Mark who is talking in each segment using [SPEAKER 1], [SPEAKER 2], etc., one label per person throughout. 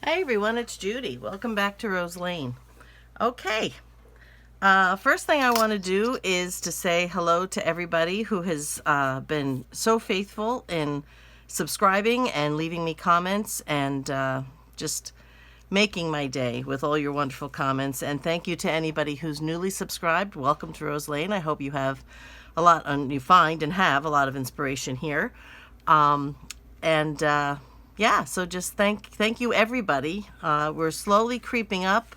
[SPEAKER 1] Hi everyone, it's Judy. Welcome back to Rose Lane. Okay, first thing I want to do is to say hello to everybody who has been so faithful in subscribing and leaving me comments and just making my day with all your wonderful comments. And thank you to anybody who's newly subscribed. Welcome to Rose Lane. I hope you have a lot, you find and have a lot of inspiration here. And yeah, so just thank you everybody. We're slowly creeping up,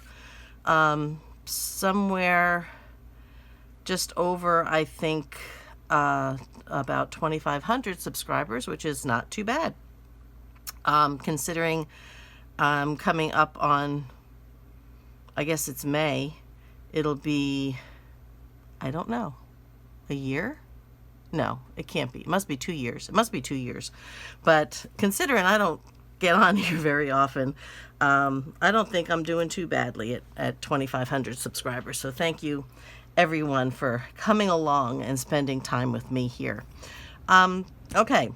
[SPEAKER 1] somewhere just over, I think, about 2,500 subscribers, which is not too bad, considering I'm coming up on, I guess it's May. It'll be, I don't know, a year? No, it can't be. It must be 2 years. It must be 2 years. But considering I don't get on here very often, I don't think I'm doing too badly at 2,500 subscribers. So thank you, everyone, for coming along and spending time with me here. Okay,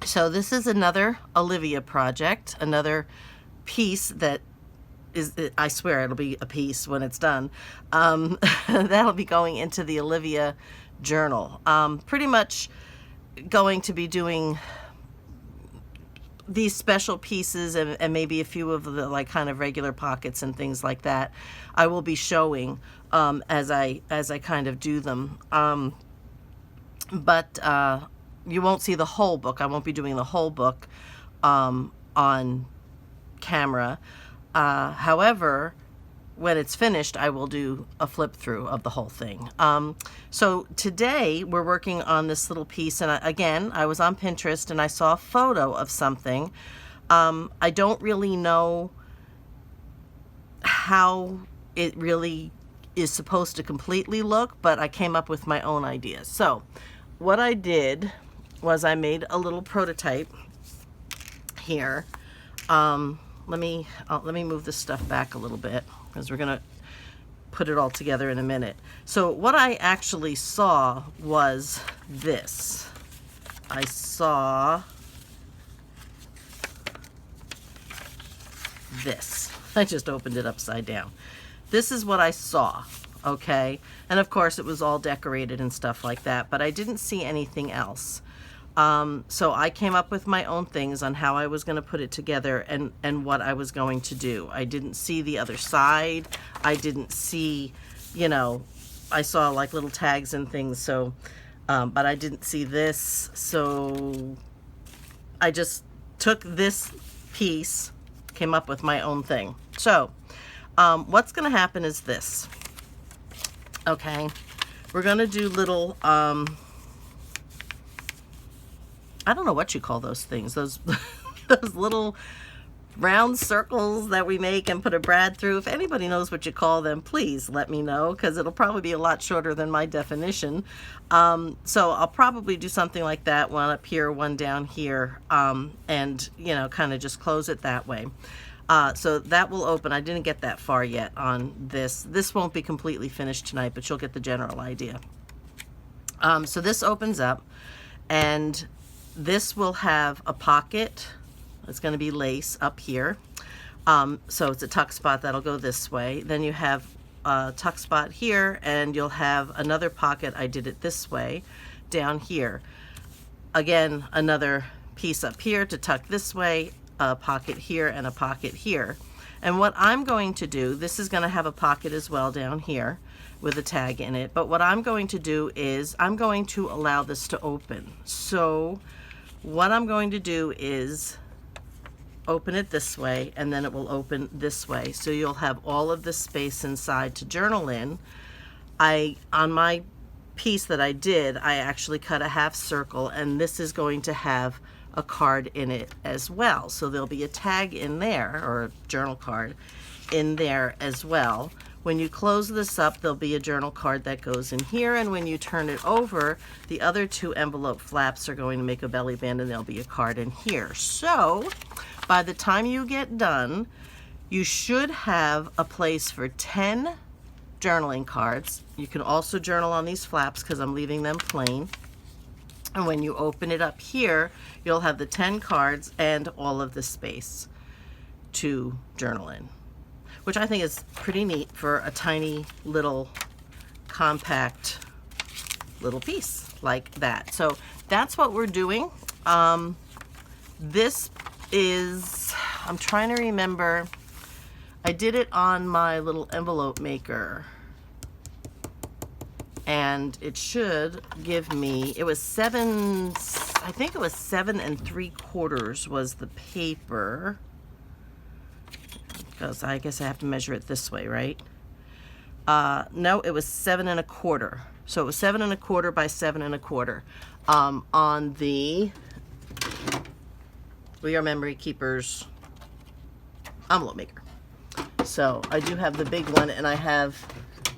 [SPEAKER 1] so this is another Olivia project, another piece that is, I swear it'll be a piece when it's done. That'll be going into the Olivia Journal. Pretty much going to be doing these special pieces and maybe a few of the like kind of regular pockets and things like that. I will be showing as I kind of do them. But you won't see the whole book. I won't be doing the whole book on camera. However, when it's finished, I will do a flip through of the whole thing. So today we're working on this little piece, and again, I was on Pinterest and I saw a photo of something. I don't really know how it really is supposed to completely look, but I came up with my own ideas. So what I did was I made a little prototype here. Let me move this stuff back a little bit, because we're going to put it all together in a minute. So what I actually saw was this. I saw this. I just opened it upside down. This is what I saw, okay? And of course it was all decorated and stuff like that, but I didn't see anything else. So I came up with my own things on how I was going to put it together and what I was going to do. I didn't see the other side. I didn't see, you know, I saw like little tags and things. So, but I didn't see this. So I just took this piece, came up with my own thing. So, what's going to happen is this. Okay. We're going to do little, I don't know what you call those things, those those little round circles that we make and put a brad through. If anybody knows what you call them, please let me know, because it'll probably be a lot shorter than my definition. So I'll probably do something like that, one up here, one down here, and you know, kind of just close it that way. So that will open. I didn't get that far yet on this. This won't be completely finished tonight, but you'll get the general idea. So this opens up, and this will have a pocket. It's going to be lace up here. So it's a tuck spot that'll go this way. Then you have a tuck spot here, and you'll have another pocket. I did it this way down here. Again, another piece up here to tuck this way, a pocket here and a pocket here. And what I'm going to do, this is going to have a pocket as well down here with a tag in it. But what I'm going to do is I'm going to allow this to open. So what I'm going to do is open it this way, and then it will open this way. So you'll have all of this space inside to journal in. On my piece that I did, I actually cut a half circle, and this is going to have a card in it as well. So there'll be a tag in there, or a journal card in there as well. When you close this up, there'll be a journal card that goes in here, and when you turn it over, the other two envelope flaps are going to make a belly band, and there'll be a card in here. So by the time you get done, you should have a place for 10 journaling cards. You can also journal on these flaps because I'm leaving them plain. And when you open it up here, you'll have the 10 cards and all of the space. to journal in, which I think is pretty neat for a tiny little compact little piece like that. So that's what we're doing. This is, I'm trying to remember, I did it on my little envelope maker, and it should give me, it was 7, I think it was 7 3/4 was the paper, because I guess I have to measure it this way, right? No, it was 7 1/4. So it was 7 1/4 by 7 1/4 on the We Are Memory Keepers envelope maker. So I do have the big one, and I have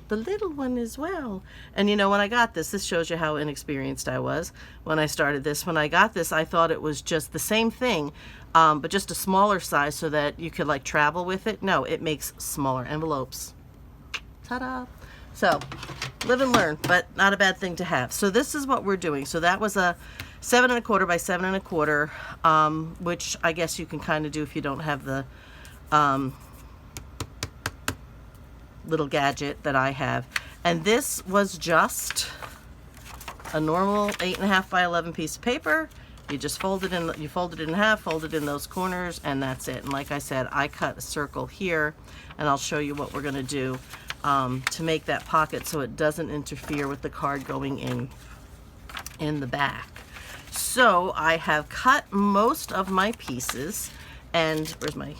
[SPEAKER 1] the little one as well. And you know, when I got this shows you how inexperienced I was when I started this. When I got this, I thought it was just the same thing, but just a smaller size so that you could like travel with it. No, it makes smaller envelopes. Ta-da! So live and learn, but not a bad thing to have. So this is what we're doing. So that was a 7 1/4 by 7 1/4, which I guess you can kind of do if you don't have the little gadget that I have. And this was just a normal 8 1/2 by 11 piece of paper. You just fold it in, you fold it in half, fold it in those corners, and that's it. And like I said, I cut a circle here, and I'll show you what we're going to do to make that pocket so it doesn't interfere with the card going in the back. So I have cut most of my pieces, and where's my,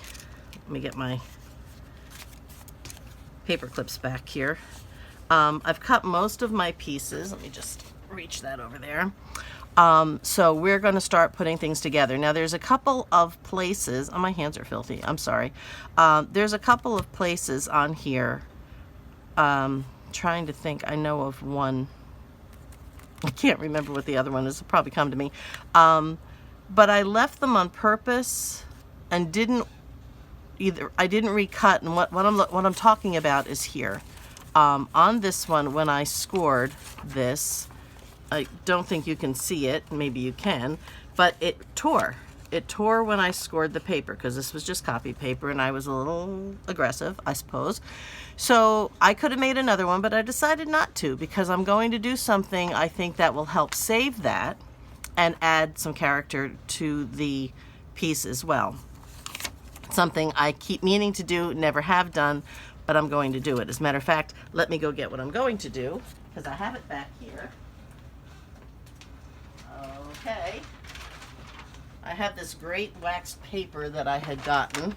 [SPEAKER 1] let me get my paper clips back here. I've cut most of my pieces. Let me just reach that over there. So we're going to start putting things together. Now there's a couple of places, oh, my hands are filthy, I'm sorry. There's a couple of places on here, trying to think, I know of one. I can't remember what the other one is. It'll probably come to me. But I left them on purpose and I didn't recut. And what I'm talking about is here. On this one, when I scored this, I don't think you can see it. Maybe you can, but it tore. It tore when I scored the paper, because this was just copy paper and I was a little aggressive, I suppose. So I could have made another one, but I decided not to, because I'm going to do something I think that will help save that and add some character to the piece as well. Something I keep meaning to do, never have done, but I'm going to do it. As a matter of fact, let me go get what I'm going to do, because I have it back here. Okay. I have this great waxed paper that I had gotten,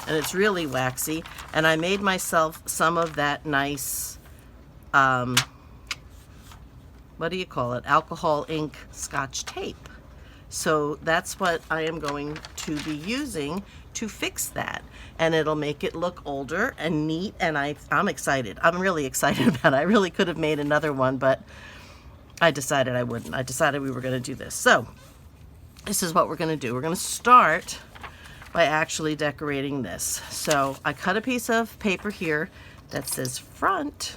[SPEAKER 1] and it's really waxy, and I made myself some of that nice, what do you call it, alcohol ink Scotch tape. So that's what I am going to be using to fix that, and it'll make it look older and neat, and I'm excited. I'm really excited about it. I really could have made another one, but I decided I wouldn't. I decided we were going to do this. So this is what we're going to do. We're going to start by actually decorating this. So I cut a piece of paper here that says front,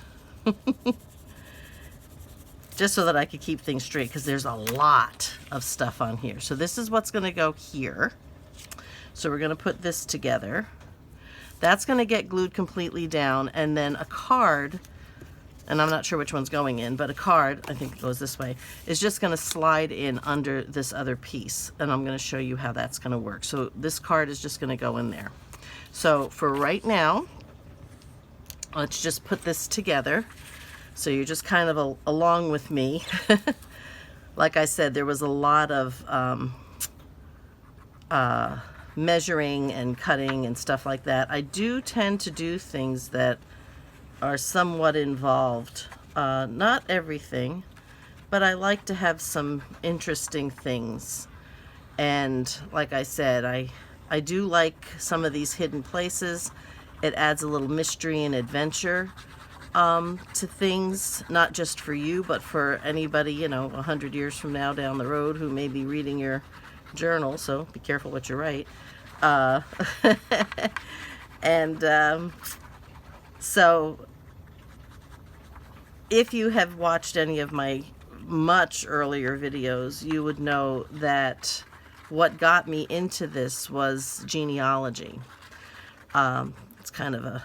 [SPEAKER 1] just so that I could keep things straight, because there's a lot of stuff on here. So this is what's going to go here. So we're going to put this together. That's going to get glued completely down, and then a card, and I'm not sure which one's going in, but a card, I think it goes this way, is just going to slide in under this other piece, and I'm going to show you how that's going to work. So this card is just going to go in there. So for right now, let's just put this together. So you're just kind of along with me. Like I said, there was a lot of measuring and cutting and stuff like that. I do tend to do things that are somewhat involved. Not everything, but I like to have some interesting things. And like I said, I do like some of these hidden places. It adds a little mystery and adventure to things, not just for you, but for anybody, you know, 100 years from now down the road who may be reading your journal, so be careful what you write. So if you have watched any of my much earlier videos, you would know that what got me into this was genealogy. It's kind of a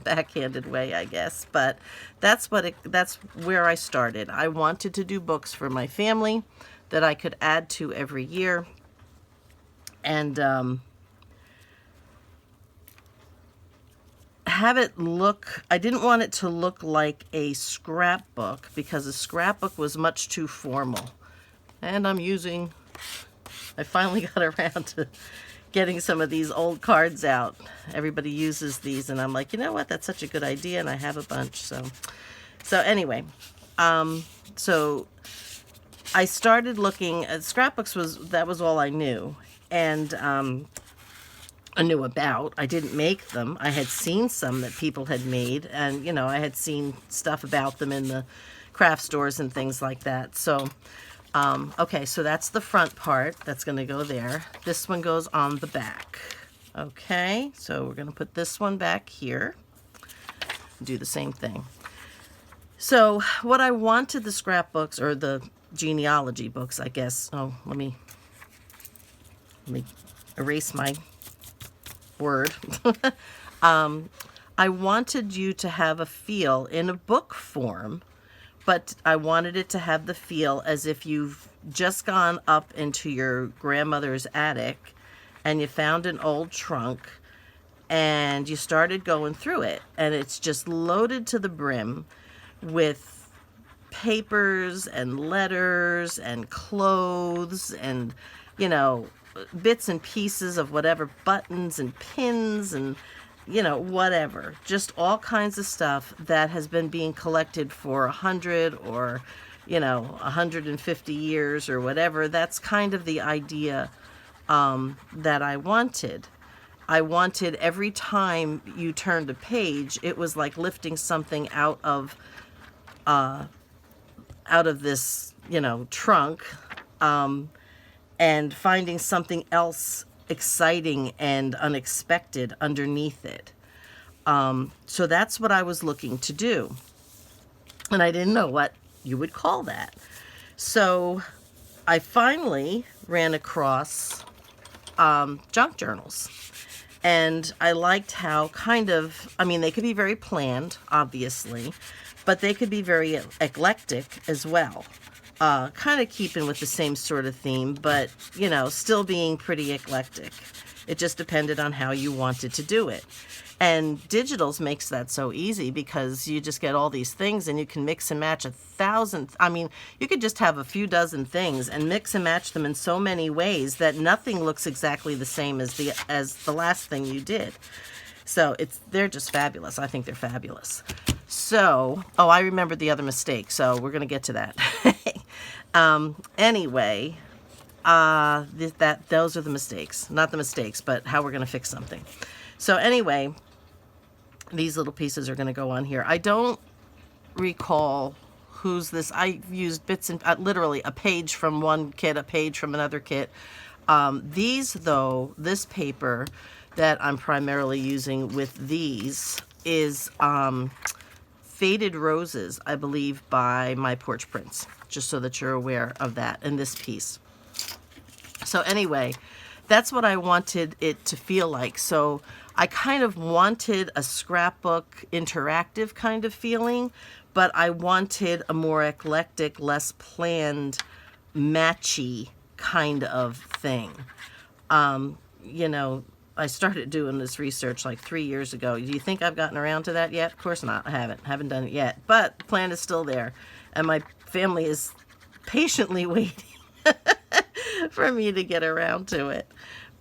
[SPEAKER 1] backhanded way, I guess, but that's where I started. I wanted to do books for my family that I could add to every year, and have it look, I didn't want it to look like a scrapbook, because a scrapbook was much too formal. And I finally got around to getting some of these old cards out. Everybody uses these, and I'm like, you know what, that's such a good idea, and I have a bunch. So anyway, so I started looking at scrapbooks. That was all I knew, and I knew about. I didn't make them. I had seen some that people had made, and I had seen stuff about them in the craft stores and things like that. So okay, so that's the front part. That's going to go there. This one goes on the back. Okay, so we're going to put this one back here. Do the same thing. So what I wanted the scrapbooks, or the genealogy books, I guess. Oh, let me erase my word. I wanted you to have a feel in a book form, but I wanted it to have the feel as if you've just gone up into your grandmother's attic and you found an old trunk and you started going through it, and it's just loaded to the brim with papers and letters and clothes and, bits and pieces of whatever, buttons and pins and whatever, just all kinds of stuff that has been being collected for 100 or 150 years or whatever. That's kind of the idea that I wanted. I wanted every time you turned a page, it was like lifting something out of this trunk, and finding something else exciting and unexpected underneath it. So that's what I was looking to do. And I didn't know what you would call that. So I finally ran across junk journals. And I liked how they could be very planned, obviously, but they could be very eclectic as well. Kind of keeping with the same sort of theme, but, still being pretty eclectic. It just depended on how you wanted to do it. And Digitals makes that so easy, because you just get all these things and you can mix and match 1,000. You could just have a few dozen things and mix and match them in so many ways that nothing looks exactly the same as the last thing you did. So they're just fabulous. I think they're fabulous. So, I remembered the other mistake, so we're going to get to that. Anyway, those are the mistakes. Not the mistakes, but how we're going to fix something. So anyway, these little pieces are going to go on here. I don't recall who's this. I used bits and literally a page from one kit, a page from another kit. This paper that I'm primarily using with these is Faded Roses, I believe, by My Porch Prints, just so that you're aware of that in this piece. So anyway, that's what I wanted it to feel like. So I kind of wanted a scrapbook interactive kind of feeling, but I wanted a more eclectic, less planned, matchy kind of thing. I started doing this research like 3 years ago. Do you think I've gotten around to that yet? Of course not. I haven't done it yet. But the plan is still there. And my family is patiently waiting for me to get around to it.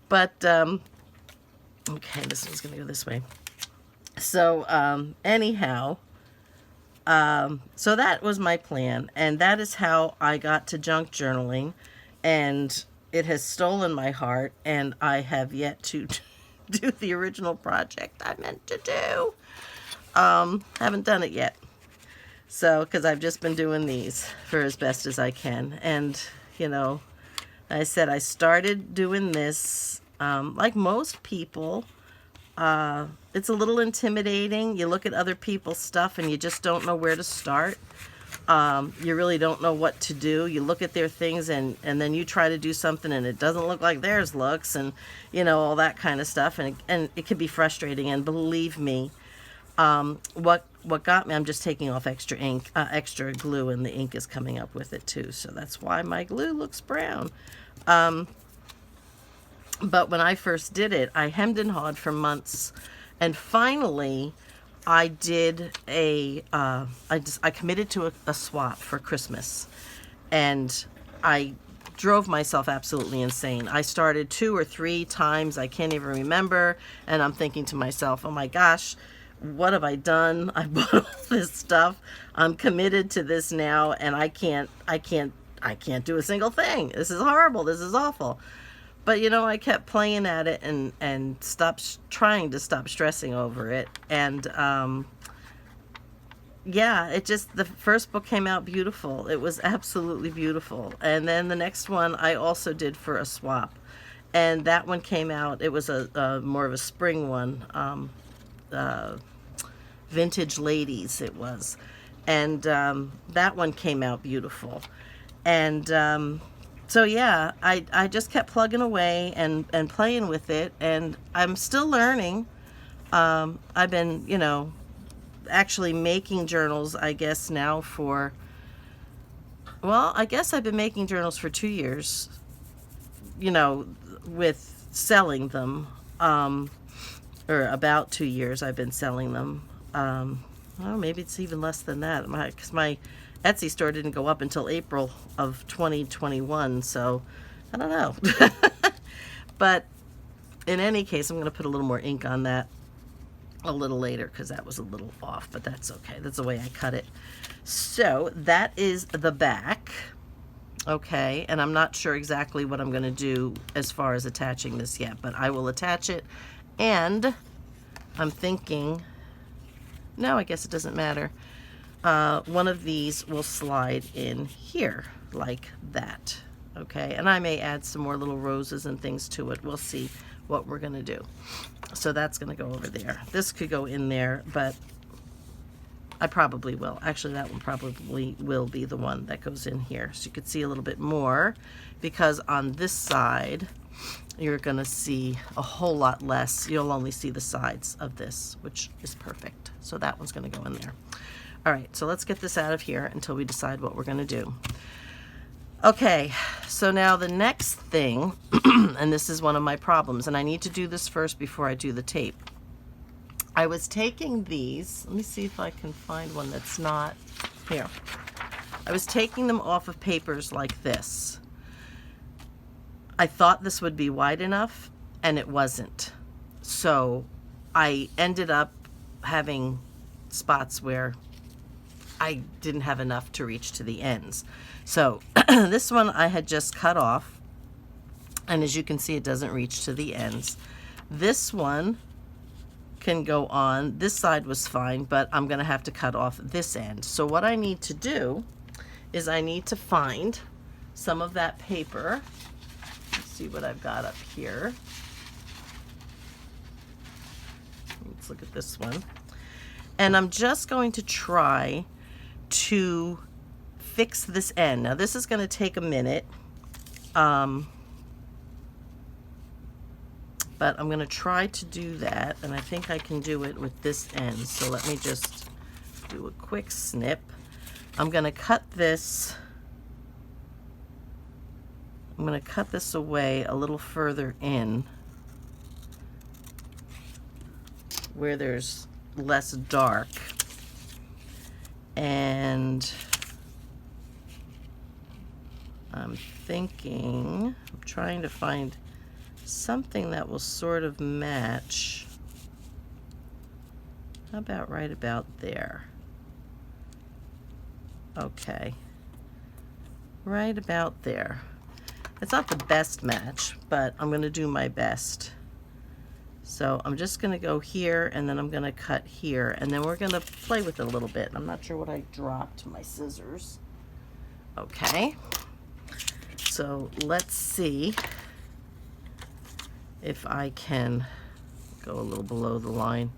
[SPEAKER 1] But, okay, this one's going to go this way. So, anyhow, so that was my plan. And that is how I got to junk journaling. And it has stolen my heart, and I have yet to do the original project I meant to do. Haven't done it yet. So, because I've just been doing these for as best as I can. And, I said I started doing this, like most people. It's a little intimidating. You look at other people's stuff and you just don't know where to start. You really don't know what to do. You look at their things and then you try to do something and it doesn't look like theirs looks, and all that kind of stuff, and it can be frustrating. And believe me, what got me, I'm just taking off extra ink, extra glue, and the ink is coming up with it too, so that's why my glue looks brown. But when I first did it, I hemmed and hawed for months, and finally I did I committed to a swap for Christmas, and I drove myself absolutely insane. I started 2 or 3 times, I can't even remember, and I'm thinking to myself, oh my gosh, what have I done? I bought all this stuff. I'm committed to this now, and I can't do a single thing. This is horrible. This is awful. But I kept playing at it and trying to stop stressing over it. And yeah, the first book came out beautiful. It was absolutely beautiful. And then the next one I also did for a swap, and that one came out. It was a more of a spring one. Vintage Ladies it was, and that one came out beautiful. And so yeah, I just kept plugging away and playing with it, and I'm still learning. I've been actually making journals, I guess now for, well, I guess I've been making journals for 2 years, with selling them, or about 2 years I've been selling them. Well, maybe it's even less than that, because my Etsy store didn't go up until April of 2021, so I don't know. But in any case, I'm going to put a little more ink on that a little later, because that was a little off, but that's okay. That's the way I cut it. So that is the back. Okay, and I'm not sure exactly what I'm going to do as far as attaching this yet, but I will attach it. And I'm thinking, no, I guess it doesn't matter. One of these will slide in here like that. Okay, and I may add some more little roses and things to it. We'll see what we're going to do. So that's going to go over there. This could go in there, but I probably will. Actually, that one probably will be the one that goes in here. So you could see a little bit more, because on this side, you're going to see a whole lot less. You'll only see the sides of this, which is perfect. So that one's going to go in there. All right, so let's get this out of here until we decide what we're going to do. Okay, so now the next thing, and this is one of my problems, and I need to do this first before I do the tape. I was taking these, let me see if I can find one that's not here. I was taking them off of papers like this. I thought this would be wide enough, and it wasn't. So I ended up having spots where I didn't have enough to reach to the ends. So this one I had just cut off, and as you can see, it doesn't reach to the ends. This one can go on. This side was fine, but I'm going to have to cut off this end. So what I need to do is I need to find some of that paper. Let's see what I've got up here. Let's look at this one. And I'm just going to try to fix this end. Now this is going to take a minute, but I'm going to try to do that, and I think I can do it with this end. So let me just do a quick snip. I'm going to cut this. I'm going to cut this away a little further in where there's less dark, and I'm trying to find something that will sort of match. How about right about there? Okay, right about there. It's not the best match, but I'm going to do my best. So I'm just going to go here, and then I'm going to cut here, and then we're going to play with it a little bit. I'm not sure what I dropped, my scissors. Okay, so let's see if I can go a little below the line.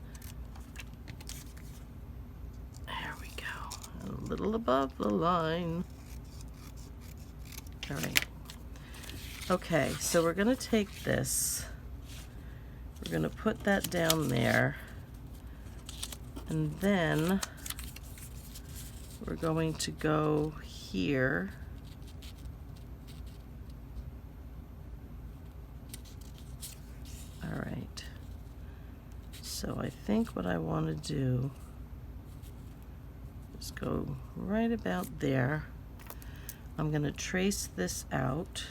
[SPEAKER 1] There we go. a little above the line. All right. Okay, so we're going to take this. We're going to put that down there. And then we're going to go here. All right. So I think what I want to do is go right about there. I'm going to trace this out.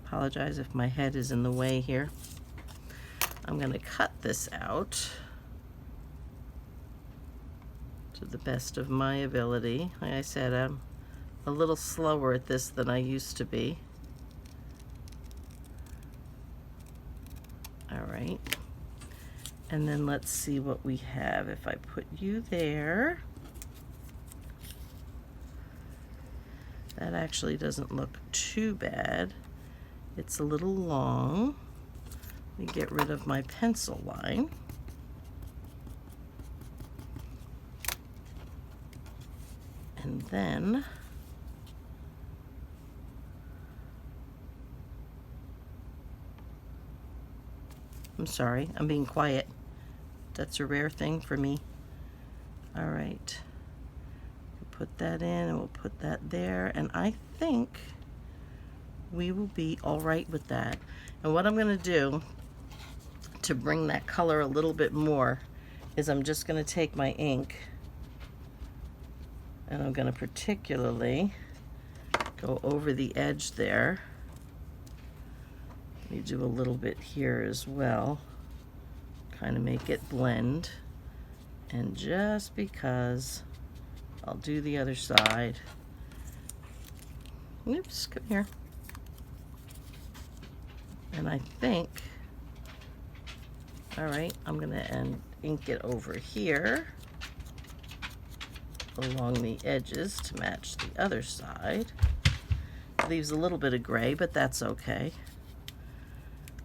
[SPEAKER 1] Apologize if my head is in the way here. I'm going to cut this out to the best of my ability. Like I said, I'm a little slower at this than I used to be. All right. And then let's see what we have. If I put you there, that actually doesn't look too bad. It's a little long. Let me get rid of my pencil line. And then I'm sorry, I'm being quiet. That's a rare thing for me. All right. Put that in and we'll put that there. And I think we will be all right with that. And what I'm going to do to bring that color a little bit more is I'm just going to take my ink and I'm going to particularly go over the edge there. Let me do a little bit here as well, kind of make it blend. And just because, I'll do the other side. Oops, come here. And I think, all right, I'm gonna ink it over here along the edges to match the other side. Leaves a little bit of gray, but that's okay.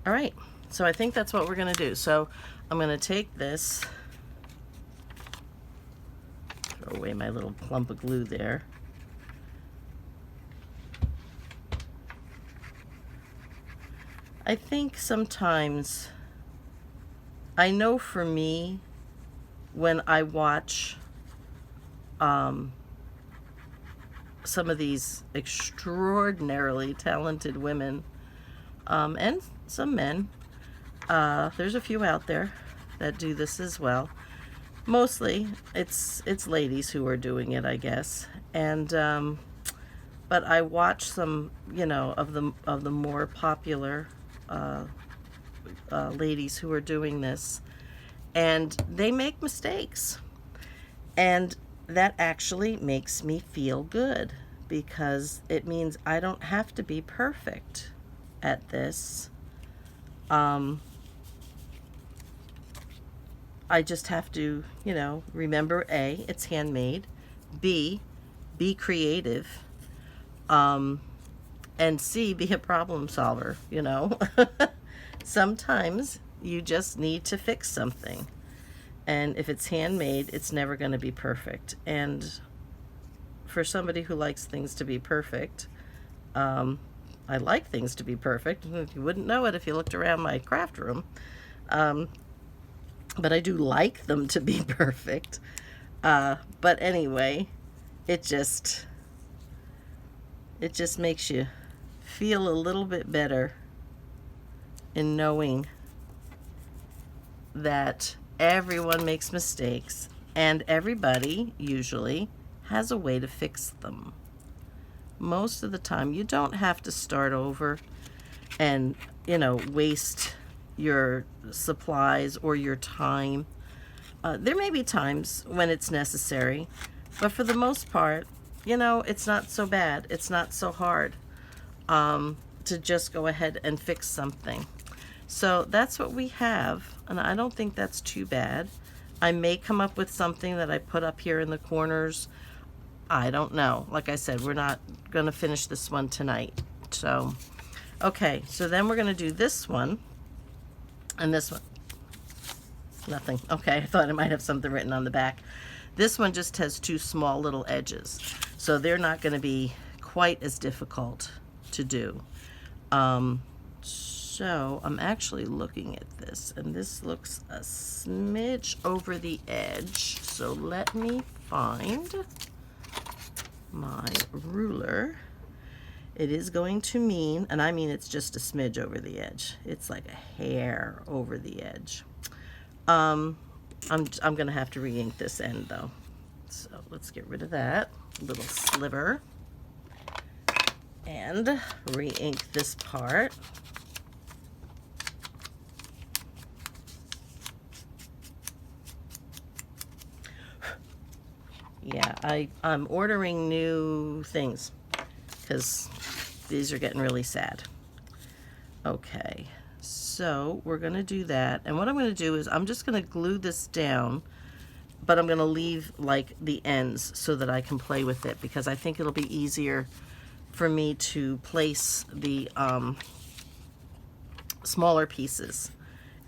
[SPEAKER 1] All right, so I think that's what we're gonna do. So I'm gonna take this, throw away my little clump of glue there. I think sometimes, I know for me, when I watch some of these extraordinarily talented women, and some men, there's a few out there that do this as well. Mostly it's ladies who are doing it, I guess. And but I watch some, you know, of the more popular ladies who are doing this, and they make mistakes, and that actually makes me feel good because it means I don't have to be perfect at this. I just have to, you know, remember A, it's handmade, B, be creative, and C, be a problem solver, you know. Sometimes you just need to fix something. And if it's handmade, it's never going to be perfect. And for somebody who likes things to be perfect, I like things to be perfect. You wouldn't know it if you looked around my craft room. But I do like them to be perfect. But anyway, it just makes you feel a little bit better in knowing that everyone makes mistakes and everybody usually has a way to fix them. Most of the time, you don't have to start over and, you know, waste your supplies or your time. There may be times when it's necessary, but for the most part, you know, it's not so bad. It's not so hard to just go ahead and fix something. So that's what we have, and I don't think that's too bad. I may come up with something that I put up here in the corners. I don't know. Like I said, we're not going to finish this one tonight. So, okay, so then we're going to do this one and this one. Nothing. Okay, I thought it might have something written on the back. This one just has two small little edges, so they're not going to be quite as difficult to do. So I'm actually looking at this, and this looks a smidge over the edge. So let me find my ruler. It is going to mean, and I mean it's just a smidge over the edge. It's like a hair over the edge. I'm going to have to re-ink this end though. So let's get rid of that little sliver and re-ink this part. Yeah, I'm ordering new things because these are getting really sad. Okay, so we're going to do that. And what I'm going to do is I'm just going to glue this down, but I'm going to leave like the ends so that I can play with it, because I think it'll be easier for me to place the smaller pieces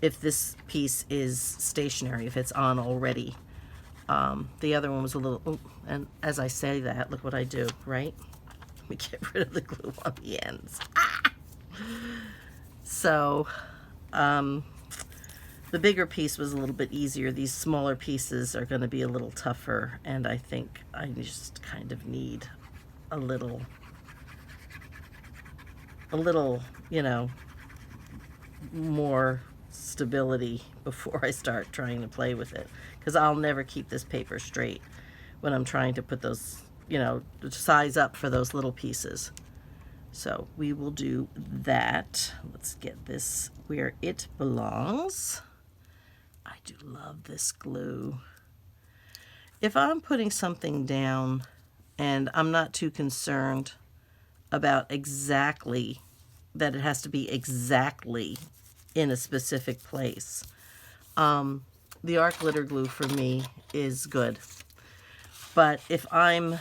[SPEAKER 1] if this piece is stationary, if it's on already. The other one was a little, oh, and as I say that, look what I do, right? Let me get rid of the glue on the ends. Ah! So, the bigger piece was a little bit easier. These smaller pieces are going to be a little tougher, and I think I just kind of need a little, you know, more stability before I start trying to play with it, because I'll never keep this paper straight when I'm trying to put those, you know, size up for those little pieces. So we will do that. Let's get this where it belongs. I do love this glue. If I'm putting something down and I'm not too concerned about exactly that it has to be exactly in a specific place, the art glitter glue for me is good. But if I'm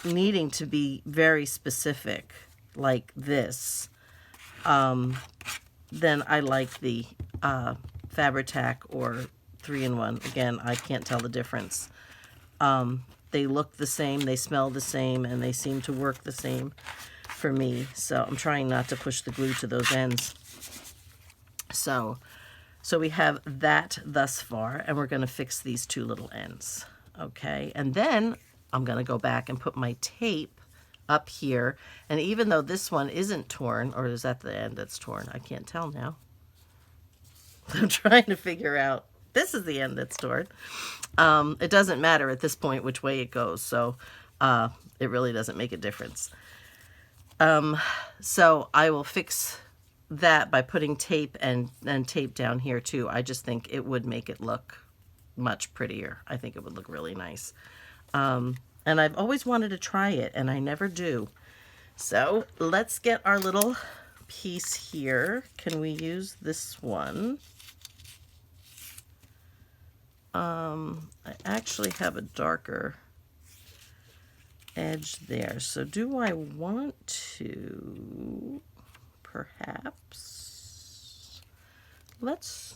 [SPEAKER 1] needing to be very specific like this, then I like the Fabri-Tac or 3-in-1. Again, I can't tell the difference. They look the same, they smell the same, and they seem to work the same for me. So I'm trying not to push the glue to those ends. So we have that thus far, and we're going to fix these two little ends. Okay, and then I'm going to go back and put my tape up here. And even though this one isn't torn, or is that the end that's torn? I can't tell now. I'm trying to figure out. This is the end that's torn. It doesn't matter at this point which way it goes, so it really doesn't make a difference. So I will fix that by putting tape and tape down here too. I just think it would make it look much prettier. I think it would look really nice. And I've always wanted to try it, and I never do. So let's get our little piece here. Can we use this one? I actually have a darker edge there. So do I want to perhaps let's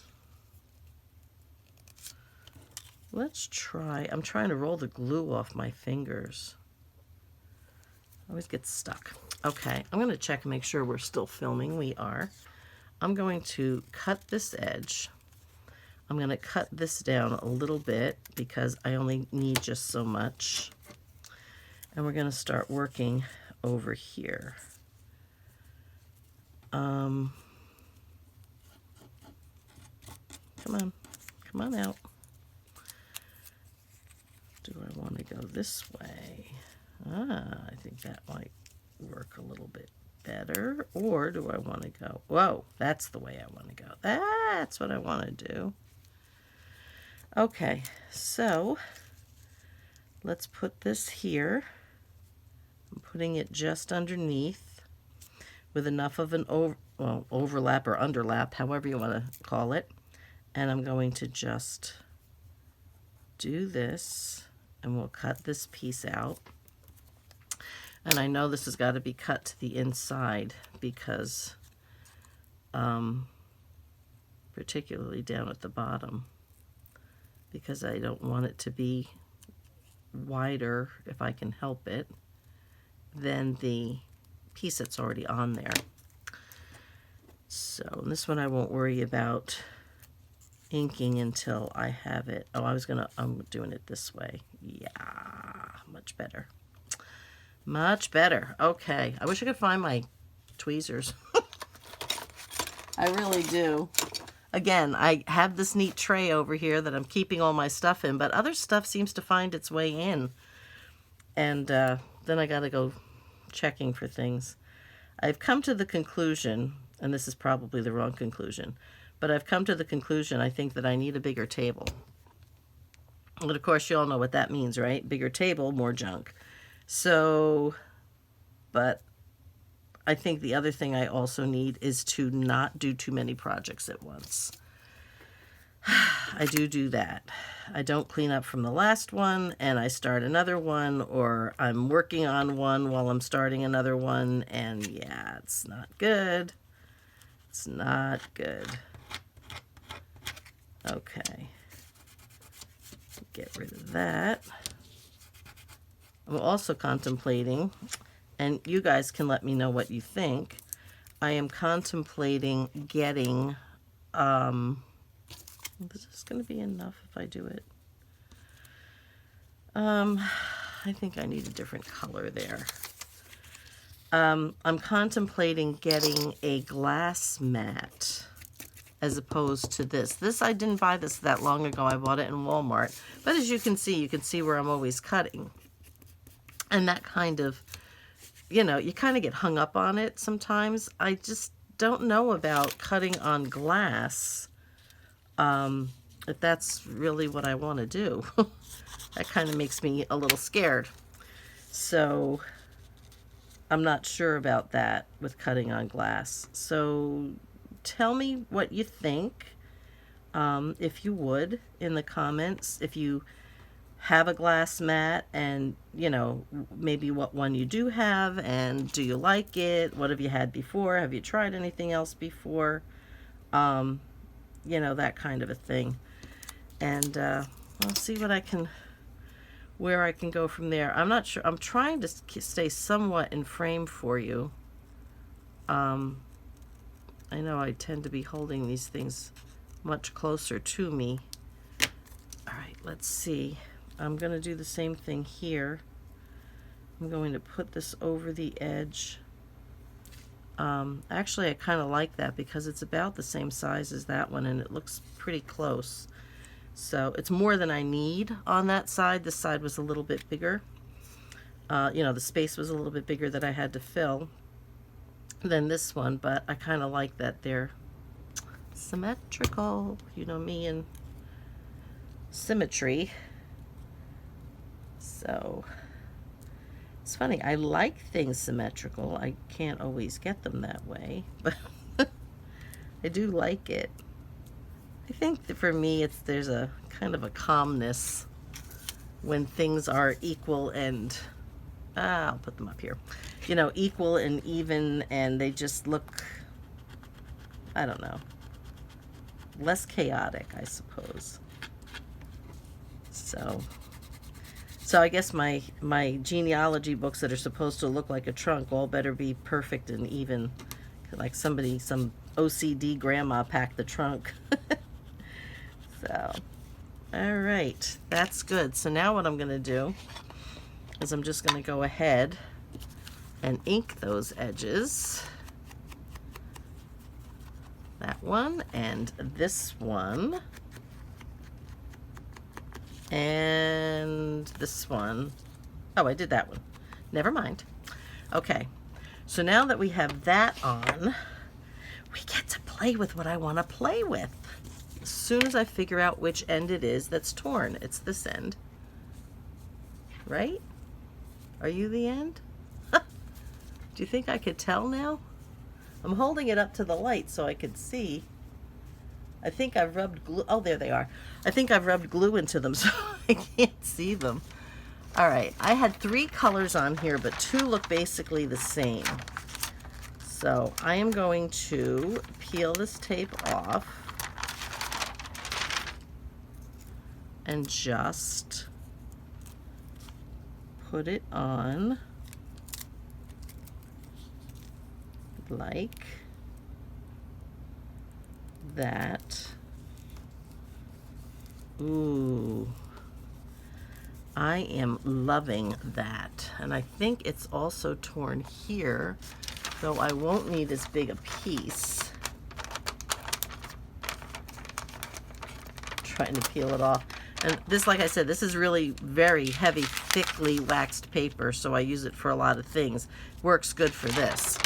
[SPEAKER 1] try. I'm trying to roll the glue off my fingers. I always get stuck. Okay, I'm going to check and make sure we're still filming. We are. I'm going to cut this edge. I'm going to cut this down a little bit because I only need just so much. And we're going to start working over here. Come on out. Do I want to go this way? I think that might work a little bit better. Or do I want to go, whoa, that's the way I want to go. That's what I want to do. Okay, so let's put this here. I'm putting it just underneath with enough of an overlap or underlap, however you want to call it. And I'm going to just do this, and we'll cut this piece out. And I know this has got to be cut to the inside because particularly down at the bottom, because I don't want it to be wider, if I can help it, than the piece that's already on there. So this one I won't worry about inking until I have it. Oh, I'm doing it this way. Yeah, much better. Much better. Okay, I wish I could find my tweezers. I really do. Again, I have this neat tray over here that I'm keeping all my stuff in, but other stuff seems to find its way in. And then I gotta go checking for things. I've come to the conclusion, and this is probably the wrong conclusion, but I've come to the conclusion I think that I need a bigger table. But of course you all know what that means, right? Bigger table, more junk. So, but I think the other thing I also need is to not do too many projects at once. I do that. I don't clean up from the last one and I start another one, or I'm working on one while I'm starting another one, and yeah, it's not good. It's not good. Okay. Get rid of that. I'm also contemplating, and you guys can let me know what you think, I am contemplating getting, is this going to be enough if I do it? I think I need a different color there. I'm contemplating getting a glass mat as opposed to this. This, I didn't buy this that long ago. I bought it in Walmart. But as you can see where I'm always cutting. And that kind of, you know, you kind of get hung up on it sometimes. I just don't know about cutting on glass, if that's really what I want to do. That kind of makes me a little scared. So I'm not sure about that with cutting on glass. So tell me what you think, if you would, in the comments. If you have a glass mat, and you know, maybe what one you do have, and do you like it? What have you had before? Have you tried anything else before? You know, that kind of a thing. And I'll see what I can, where I can go from there. I'm not sure. I'm trying to stay somewhat in frame for you. I know I tend to be holding these things much closer to me. All right, let's see. I'm going to do the same thing here. I'm going to put this over the edge. Actually, I kind of like that because it's about the same size as that one, and it looks pretty close. So it's more than I need on that side. This side was a little bit bigger. You know, the space was a little bit bigger that I had to fill than this one, but I kind of like that they're symmetrical. You know me and symmetry. So it's funny, I like things symmetrical. I can't always get them that way, but I do like it. I think that for me, there's a kind of a calmness when things are equal and, I'll put them up here, you know, equal and even, and they just look, I don't know, less chaotic, I suppose. So I guess my genealogy books that are supposed to look like a trunk all better be perfect and even, like some OCD grandma packed the trunk. So, all right, that's good. So now what I'm going to do is I'm just going to go ahead and ink those edges. That one and this one. And this one. Oh, I did that one. Never mind. Okay, so now that we have that on, we get to play with what I want to play with. As soon as I figure out which end it is that's torn, it's this end. Right? Are you the end? Do you think I could tell now? I'm holding it up to the light so I could see. I think I've rubbed glue. Oh, there they are. I think I've rubbed glue into them so I can't see them. All right, I had 3 colors on here, but 2 look basically the same. So I am going to peel this tape off. and just put it on like that. Ooh, I am loving that. And I think it's also torn here, so I won't need as big a piece. Trying to peel it off. And this, like I said, this is really very heavy, thickly waxed paper, so I use it for a lot of things. Works good for this.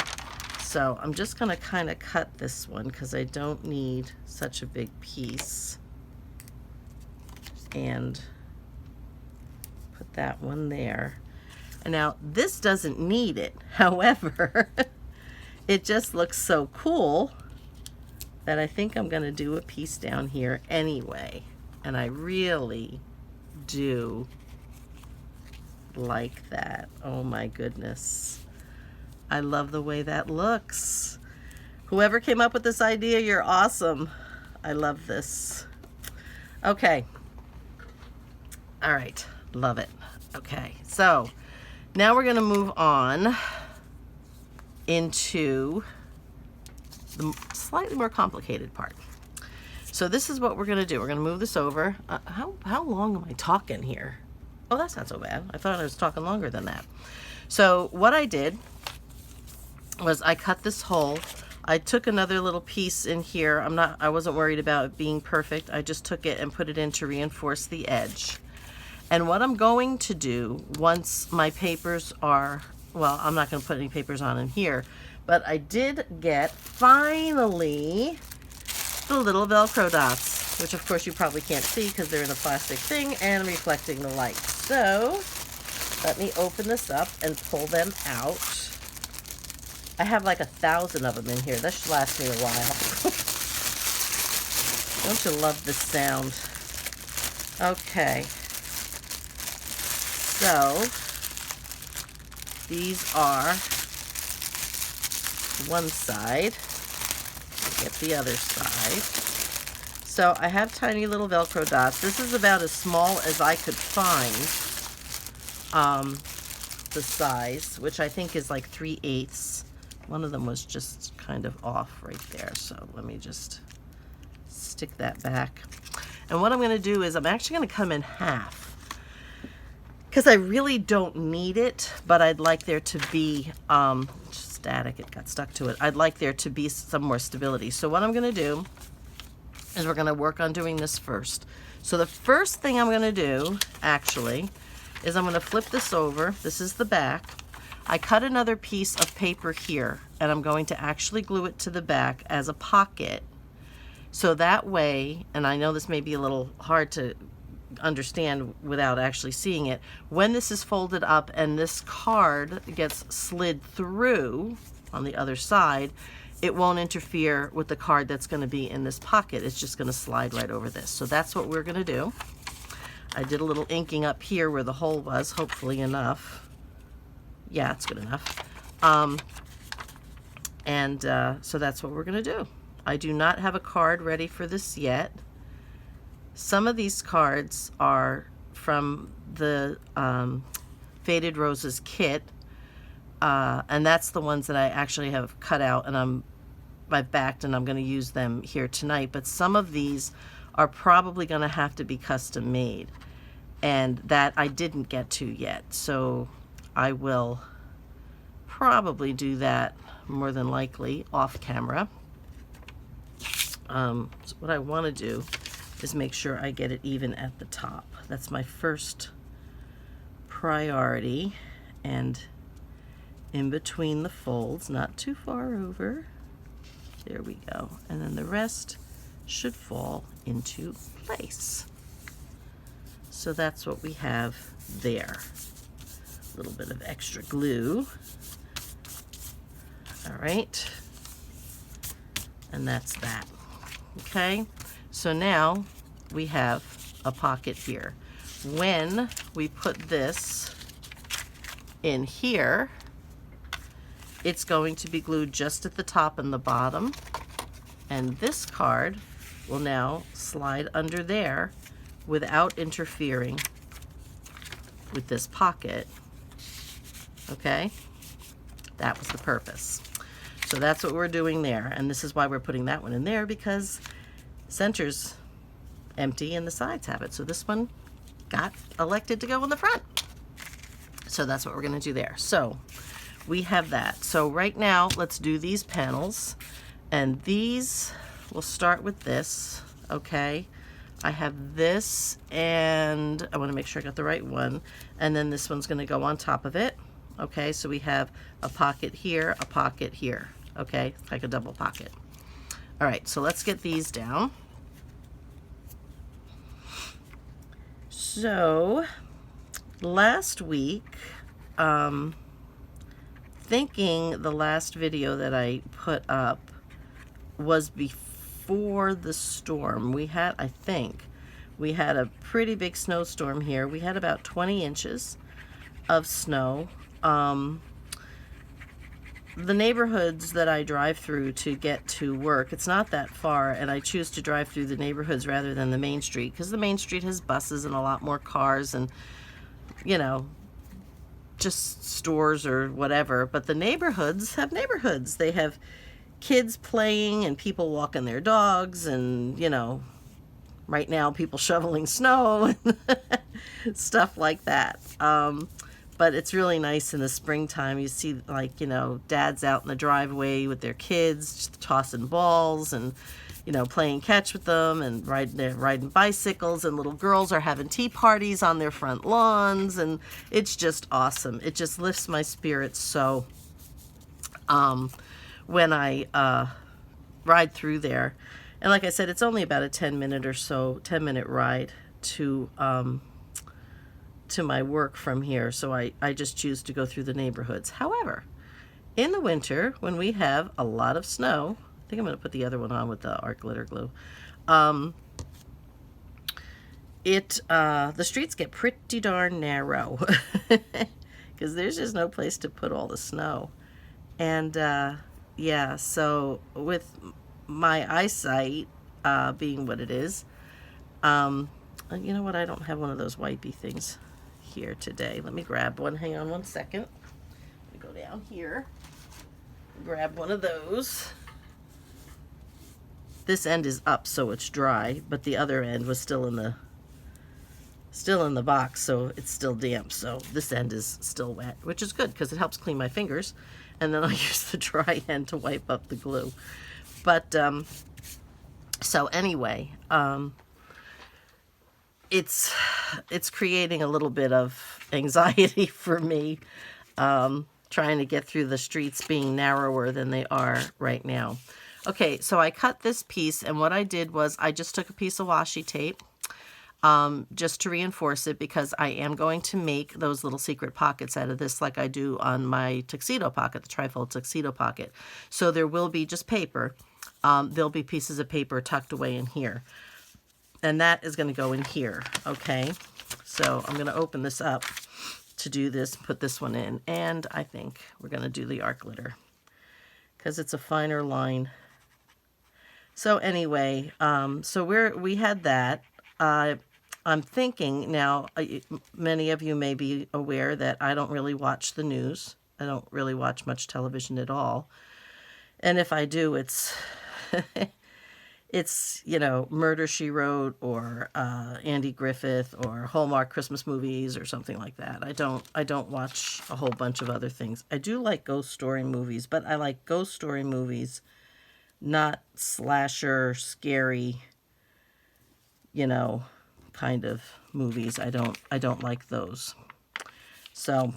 [SPEAKER 1] So I'm just going to kind of cut this one because I don't need such a big piece. And put that one there. And now this doesn't need it. However, it just looks so cool that I think I'm going to do a piece down here anyway. And I really do like that. Oh my goodness. I love the way that looks. Whoever came up with this idea, you're awesome. I love this. Okay. All right. Love it. Okay. So now we're going to move on into the slightly more complicated part. So this is what we're going to do. We're going to move this over. How long am I talking here? Oh, that's not so bad. I thought I was talking longer than that. So what I did was I cut this hole. I took another little piece in here. I wasn't worried about it being perfect. I just took it and put it in to reinforce the edge. And what I'm going to do once my papers are, well, I'm not going to put any papers on in here, but I did get finally the little Velcro dots, which of course you probably can't see because they're in a plastic thing and reflecting the light. So let me open this up and pull them out. I have like 1,000 of them in here. That should last me a while. Don't you love this sound? Okay. So these are one side. Get the other side. So I have tiny little Velcro dots. This is about as small as I could find. The size, which I think is like 3/8. One of them was just kind of off right there. So let me just stick that back. And what I'm going to do is I'm actually going to cut them in half. Because I really don't need it, but I'd like there to be static. It got stuck to it. I'd like there to be some more stability. So what I'm going to do is we're going to work on doing this first. So the first thing I'm going to do, actually, is I'm going to flip this over. This is the back. I cut another piece of paper here, and I'm going to actually glue it to the back as a pocket. So that way, and I know this may be a little hard to understand without actually seeing it, when this is folded up and this card gets slid through on the other side, it won't interfere with the card that's going to be in this pocket. It's just going to slide right over this. So that's what we're going to do. I did a little inking up here where the hole was, hopefully enough. Yeah, it's good enough. So that's what we're going to do. I do not have a card ready for this yet. Some of these cards are from the Faded Roses kit, and that's the ones that I actually have cut out, and I've backed, and I'm going to use them here tonight. But some of these are probably going to have to be custom made, and that I didn't get to yet. So I will probably do that more than likely off camera. So what I want to do is make sure I get it even at the top. That's my first priority. And in between the folds, not too far over. There we go. And then the rest should fall into place. So that's what we have there. A little bit of extra glue. All right. And that's that. Okay. So now we have a pocket here. When we put this in here, it's going to be glued just at the top and the bottom. And this card will now slide under there without interfering with this pocket. Okay, that was the purpose. So that's what we're doing there, and this is why we're putting that one in there, because center's empty and the sides have it. So this one got elected to go in the front. So that's what we're going to do there. So we have that. So right now, let's do these panels, and these, we'll start with this. Okay, I have this, and I want to make sure I got the right one, and then this one's going to go on top of it. Okay, so we have a pocket here, a pocket here. Okay, it's like a double pocket. All right, so let's get these down. So last week, thinking the last video that I put up was before the storm. We had, I think, we had a pretty big snowstorm here. We had about 20 inches of snow. The neighborhoods that I drive through to get to work, it's not that far, and I choose to drive through the neighborhoods rather than the main street, because the main street has buses and a lot more cars and, you know, just stores or whatever. But the neighborhoods have neighborhoods. They have kids playing and people walking their dogs, and, you know, right now people shoveling snow and stuff like that. But it's really nice in the springtime. You see, like, you know, dads out in the driveway with their kids, just tossing balls and, you know, playing catch with them, and riding bicycles, and little girls are having tea parties on their front lawns, and it's just awesome. It just lifts my spirits. So when I ride through there, and like I said, it's only about a 10-minute ride to my work from here, so I just choose to go through the neighborhoods. However, in the winter, when we have a lot of snow, I think I'm going to put the other one on with the art glitter glue, the streets get pretty darn narrow because there's just no place to put all the snow. And yeah, so with my eyesight being what it is, you know what, I don't have one of those wipey things here today. Let me grab one. Hang on one second. Let me go down here, grab one of those. This end is up, so it's dry, but the other end was still in the box, so it's still damp. So this end is still wet, which is good because it helps clean my fingers, and then I'll use the dry end to wipe up the glue. But so anyway, it's creating a little bit of anxiety for me, trying to get through the streets being narrower than they are right now. Okay, so I cut this piece, and what I did was I just took a piece of washi tape just to reinforce it, because I am going to make those little secret pockets out of this like I do on my tuxedo pocket, the Trifold tuxedo pocket. So there will be just paper. There'll be pieces of paper tucked away in here. And that is going to go in here, okay? So I'm going to open this up to do this, put this one in, and I think we're going to do the art glitter because it's a finer line. So anyway, so we had that. I'm thinking now, many of you may be aware that I don't really watch the news. I don't really watch much television at all. And if I do, it's it's, you know, Murder, She Wrote, or Andy Griffith, or Hallmark Christmas movies, or something like that. I don't watch a whole bunch of other things. I do like ghost story movies, but I like ghost story movies, not slasher, scary, you know, kind of movies. I don't like those. So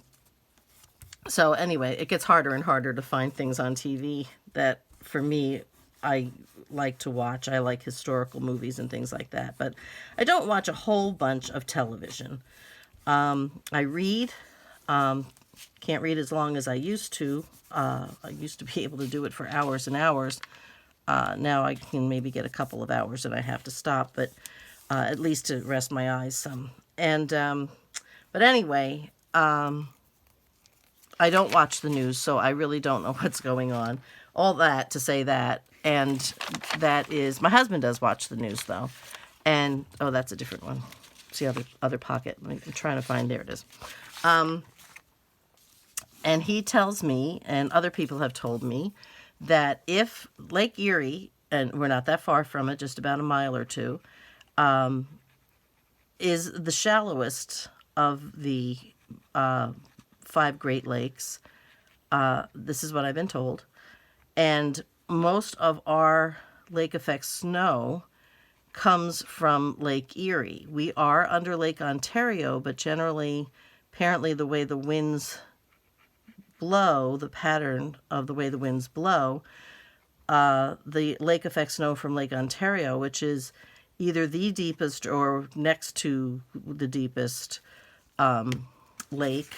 [SPEAKER 1] anyway, it gets harder and harder to find things on TV that, for me, I like to watch. I like historical movies and things like that, but I don't watch a whole bunch of television. I read. Can't read as long as I used to. I used to be able to do it for hours and hours. Now I can maybe get a couple of hours and I have to stop, but at least to rest my eyes some. And but anyway, I don't watch the news, so I really don't know what's going on. All that to say that. And that is, my husband does watch the news, though. And, oh, that's a different one. It's the other pocket. I'm trying to find, there it is. And he tells me, and other people have told me, that if Lake Erie, and we're not that far from it, just about a mile or two, is the shallowest of the 5 Great Lakes. This is what I've been told. And most of our lake effect snow comes from Lake Erie. We are under Lake Ontario, but generally, apparently the way the winds blow, the pattern of the way the winds blow, the lake effect snow from Lake Ontario, which is either the deepest or next to the deepest lake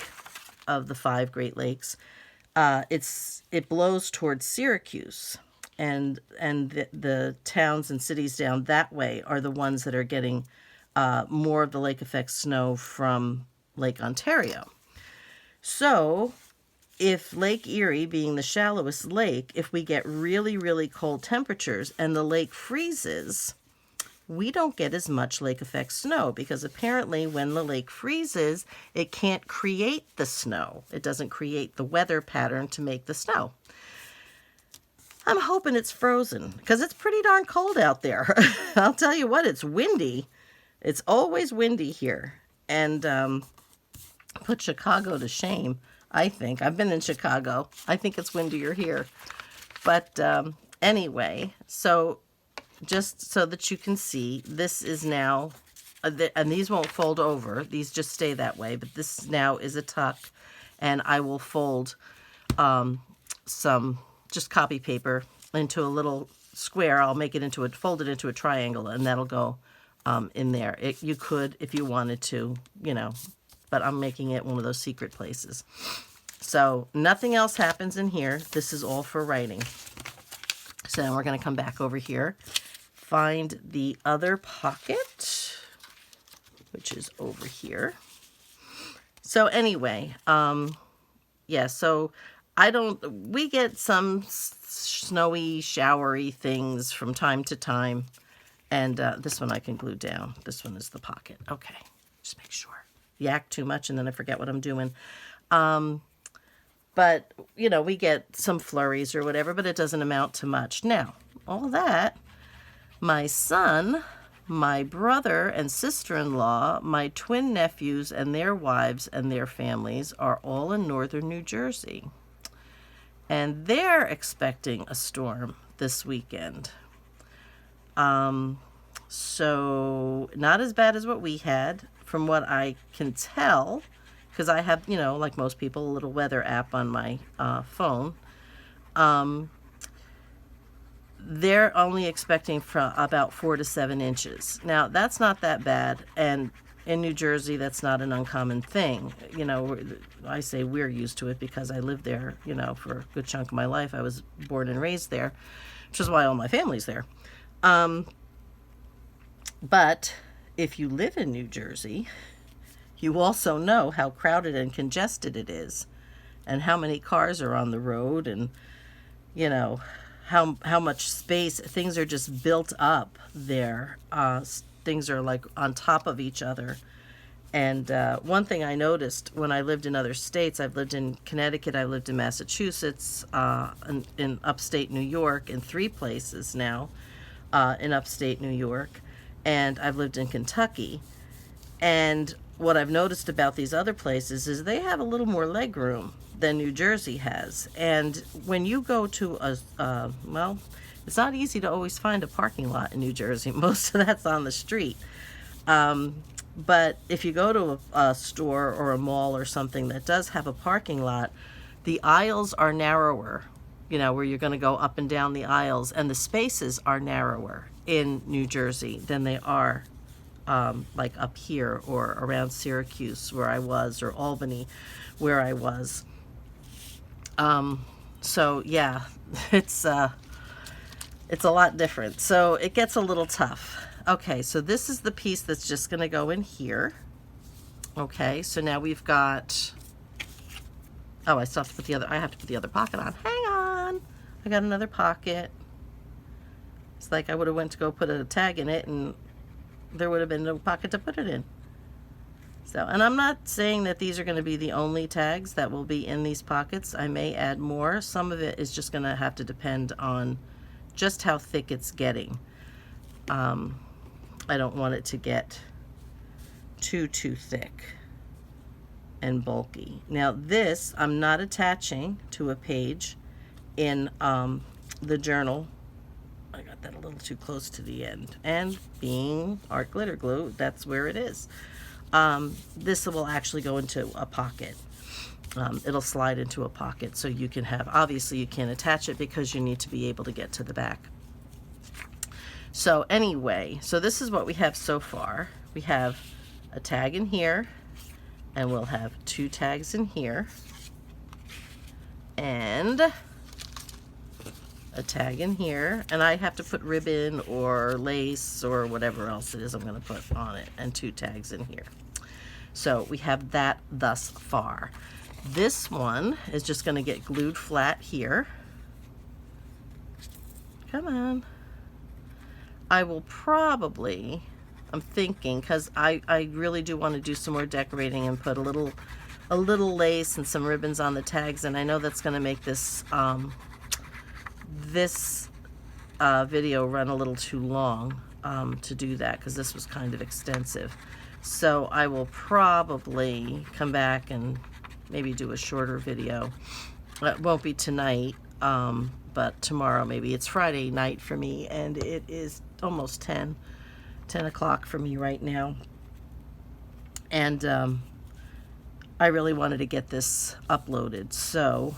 [SPEAKER 1] of the 5 Great Lakes, it blows towards Syracuse, and the towns and cities down that way are the ones that are getting more of the lake effect snow from Lake Ontario. So if Lake Erie, being the shallowest lake, if we get really, really cold temperatures and the lake freezes, we don't get as much lake effect snow, because apparently when the lake freezes, it can't create the snow. It doesn't create the weather pattern to make the snow. I'm hoping it's frozen, because it's pretty darn cold out there. I'll tell you what, it's windy. It's always windy here. And put Chicago to shame, I think. I've been in Chicago. I think it's windier here. But anyway, so just so that you can see, this is now, and these won't fold over. These just stay that way. But this now is a tuck. And I will fold some just copy paper into a little square. I'll make it into fold it into a triangle, and that'll go in there. You could, if you wanted to, but I'm making it one of those secret places. So nothing else happens in here. This is all for writing. So now we're going to come back over here, find the other pocket, which is over here. So anyway, yeah, so we get some snowy, showery things from time to time. And this one I can glue down. This one is the pocket. Okay, just make sure. Yak too much and then I forget what I'm doing. But, we get some flurries or whatever, but it doesn't amount to much. Now, all that, my son, my brother and sister-in-law, my twin nephews and their wives and their families are all in northern New Jersey. And they're expecting a storm this weekend. So not as bad as what we had, from what I can tell, because I have, like most people, a little weather app on my phone. They're only expecting from about 4 to 7 inches. Now, that's not that bad, and in New Jersey, that's not an uncommon thing. I say we're used to it because I lived there, for a good chunk of my life. I was born and raised there, which is why all my family's there. But if you live in New Jersey, you also know how crowded and congested it is, and how many cars are on the road, and, how much space. Things are just built up there. Things are like on top of each other. And one thing I noticed when I lived in other states, I've lived in Connecticut, I lived in Massachusetts, in upstate New York, in 3 places now in upstate New York, and I've lived in Kentucky. And what I've noticed about these other places is they have a little more leg room than New Jersey has. And when you go to it's not easy to always find a parking lot in New Jersey. Most of that's on the street. But if you go to a store or a mall or something that does have a parking lot, the aisles are narrower, where you're going to go up and down the aisles, and the spaces are narrower in New Jersey than they are like up here or around Syracuse where I was, or Albany where I was. So yeah, it's a lot different. So it gets a little tough. Okay, so this is the piece that's just going to go in here. Okay, so now we've got, oh, I still have to put I have to put the other pocket on. Hang on. I got another pocket. It's like I would have went to go put a tag in it and there would have been no pocket to put it in. So, and I'm not saying that these are going to be the only tags that will be in these pockets. I may add more. Some of it is just going to have to depend on just how thick it's getting. I don't want it to get too thick and bulky. Now this I'm not attaching to a page in the journal. I got that a little too close to the end, and being art glitter glue, that's where it is. This will actually go into a pocket. It'll slide into a pocket, so you can have, obviously you can't attach it because you need to be able to get to the back. So anyway, so this is what we have so far. We have a tag in here, and we'll have 2 tags in here, and a tag in here, and I have to put ribbon or lace or whatever else it is I'm going to put on it, and 2 tags in here. So we have that thus far. This one is just going to get glued flat here. Come on. I will probably, I'm thinking, because I really do want to do some more decorating and put a little lace and some ribbons on the tags, and I know that's going to make this video run a little too long to do that, because this was kind of extensive. So I will probably come back and maybe do a shorter video. It won't be tonight, but tomorrow maybe. It's Friday night for me, and it is almost 10 o'clock for me right now. And I really wanted to get this uploaded, so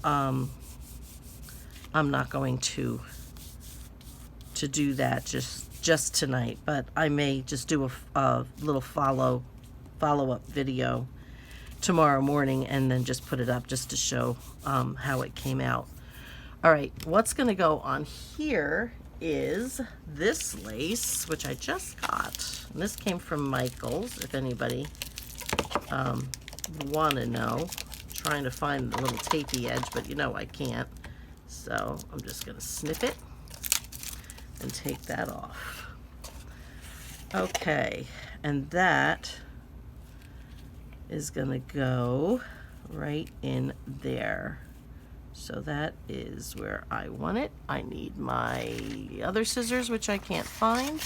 [SPEAKER 1] I'm not going to do that just tonight, but I may just do a little follow-up video tomorrow morning, and then just put it up just to show how it came out. All right, what's going to go on here is this lace, which I just got. And this came from Michael's, if anybody want to know. I'm trying to find the little tapey edge, but you know I can't. So I'm just going to snip it and take that off. Okay, and that is going to go right in there. So that is where I want it. I need my other scissors, which I can't find.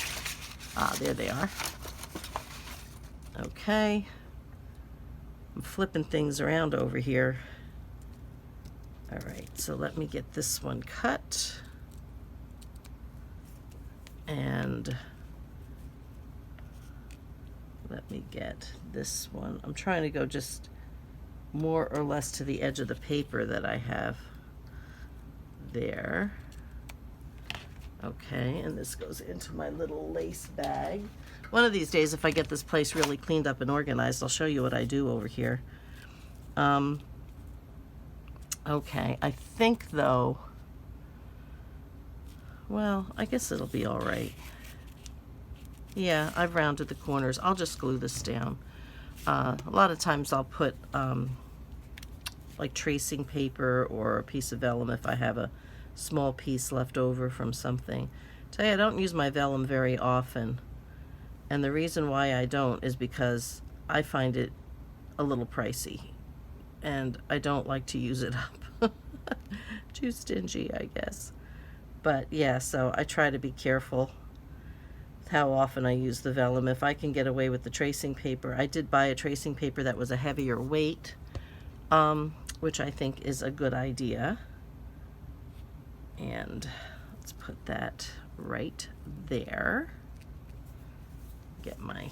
[SPEAKER 1] Ah, there they are. Okay. I'm flipping things around over here. All right, so let me get this one cut. And let me get this one. I'm trying to go just more or less to the edge of the paper that I have there. Okay, and this goes into my little lace bag. One of these days, if I get this place really cleaned up and organized, I'll show you what I do over here. Okay, I think though, well, I guess it'll be all right. Yeah, I've rounded the corners. I'll just glue this down. A lot of times I'll put like tracing paper or a piece of vellum if I have a small piece left over from something. Tell you, I don't use my vellum very often, and the reason why I don't is because I find it a little pricey, and I don't like to use it up. Too stingy, I guess. But yeah, so I try to be careful with how often I use the vellum. If I can get away with the tracing paper, I did buy a tracing paper that was a heavier weight, which I think is a good idea. And let's put that right there. Get my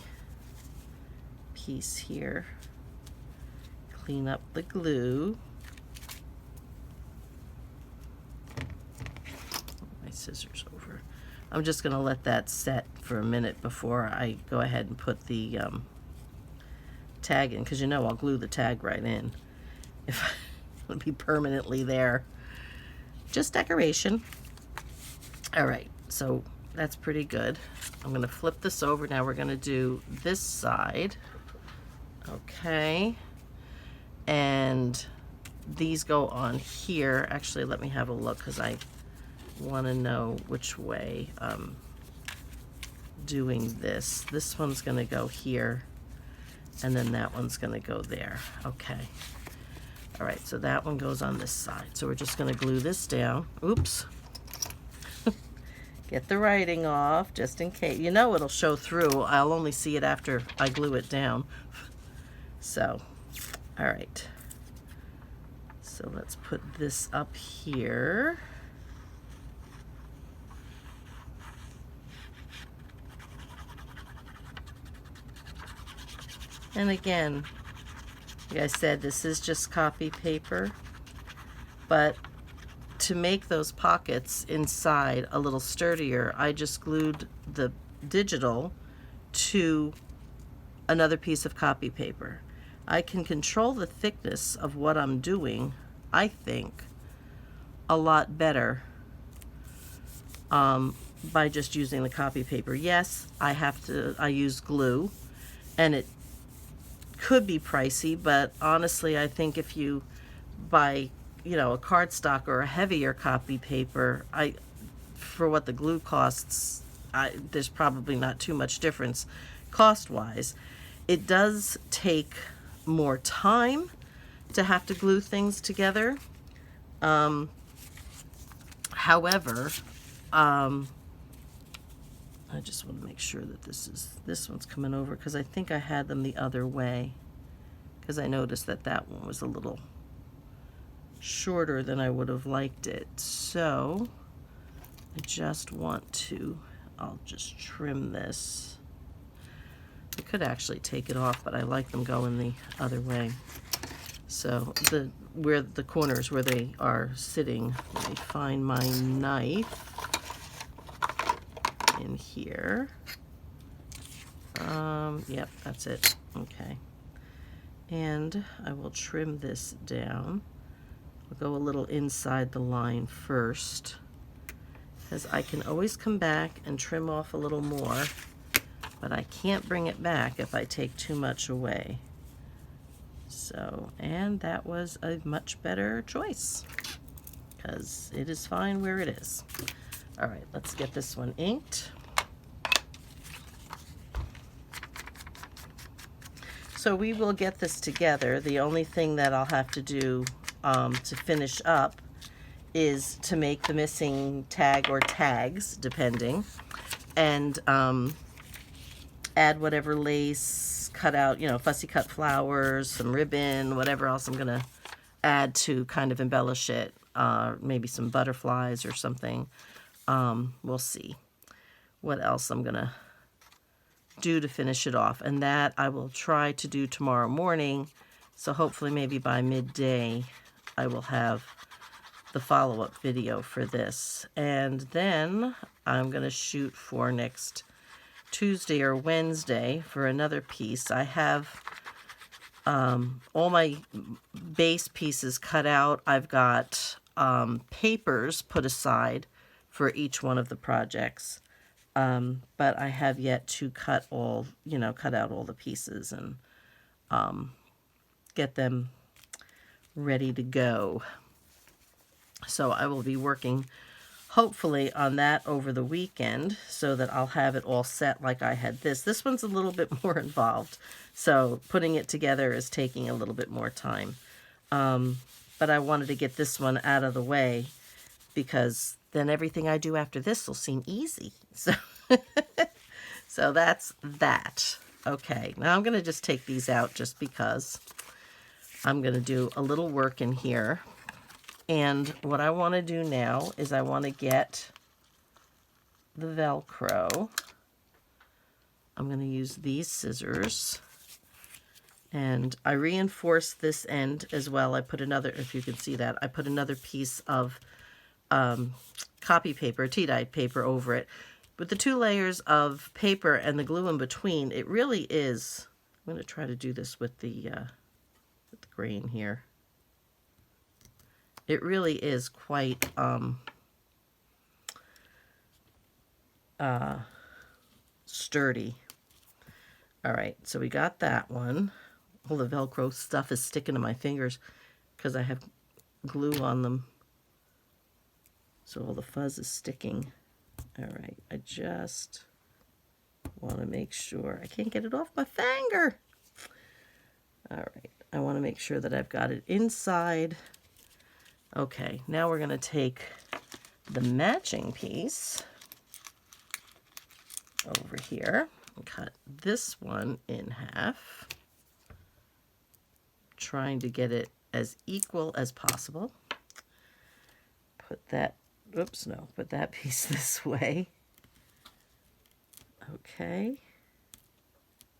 [SPEAKER 1] piece here. Clean up the glue. My scissors over. I'm just going to let that set for a minute before I go ahead and put the tag in, because you know I'll glue the tag right in if it'll be permanently there. Just decoration. All right, so that's pretty good. I'm going to flip this over. Now we're going to do this side. Okay. And these go on here. Actually, let me have a look, because I want to know which way I'm doing this. This one's going to go here. And then that one's going to go there. Okay. All right, so that one goes on this side. So we're just going to glue this down. Oops. Get the writing off just in case. You know it'll show through. I'll only see it after I glue it down. So, all right. So let's put this up here. And again, like I said, this is just copy paper, but to make those pockets inside a little sturdier, I just glued the digital to another piece of copy paper. I can control the thickness of what I'm doing, I think, a lot better by just using the copy paper. Yes, I use glue, and it could be pricey, but honestly, I think if you buy, you know, a cardstock or a heavier copy paper, for what the glue costs, there's probably not too much difference cost-wise. It does take more time to have to glue things together. However, I just want to make sure that this one's coming over, because I think I had them the other way, because I noticed that that one was a little shorter than I would have liked it. So I just want to, I'll just trim this. I could actually take it off, but I like them going the other way. So where the corners where they are sitting, let me find my knife in here. Yep, that's it. Okay. And I will trim this down. I'll go a little inside the line first, because I can always come back and trim off a little more, but I can't bring it back if I take too much away. So, and that was a much better choice, because it is fine where it is. All right, let's get this one inked. So we will get this together. The only thing that I'll have to do to finish up is to make the missing tag or tags, depending, and add whatever lace, cut out, you know, fussy cut flowers, some ribbon, whatever else I'm gonna add to kind of embellish it, maybe some butterflies or something. We'll see what else I'm gonna do to finish it off, and that I will try to do tomorrow morning. So hopefully maybe by midday I will have the follow-up video for this, and then I'm gonna shoot for next Tuesday or Wednesday for another piece. I have all my base pieces cut out. I've got papers put aside for each one of the projects, but I have yet to cut all, you know, cut out all the pieces and get them ready to go. So I will be working hopefully on that over the weekend, so that I'll have it all set like I had this. This one's a little bit more involved, so putting it together is taking a little bit more time. But I wanted to get this one out of the way, because then everything I do after this will seem easy. So, so that's that. Okay, now I'm going to just take these out just because I'm going to do a little work in here. And what I want to do now is I want to get the Velcro. I'm going to use these scissors. And I reinforced this end as well. I put another, if you can see that, I put another piece of copy paper, tea-dyed paper over it. With the 2 layers of paper and the glue in between, it really is, I'm going to try to do this with the grain here. It really is quite sturdy. All right, so we got that one. All the Velcro stuff is sticking to my fingers because I have glue on them. So all the fuzz is sticking. All right, I just want to make sure. I can't get it off my finger. All right, I want to make sure that I've got it inside. Okay, now we're going to take the matching piece over here and cut this one in half, trying to get it as equal as possible. Put that, oops, no, put that piece this way. Okay.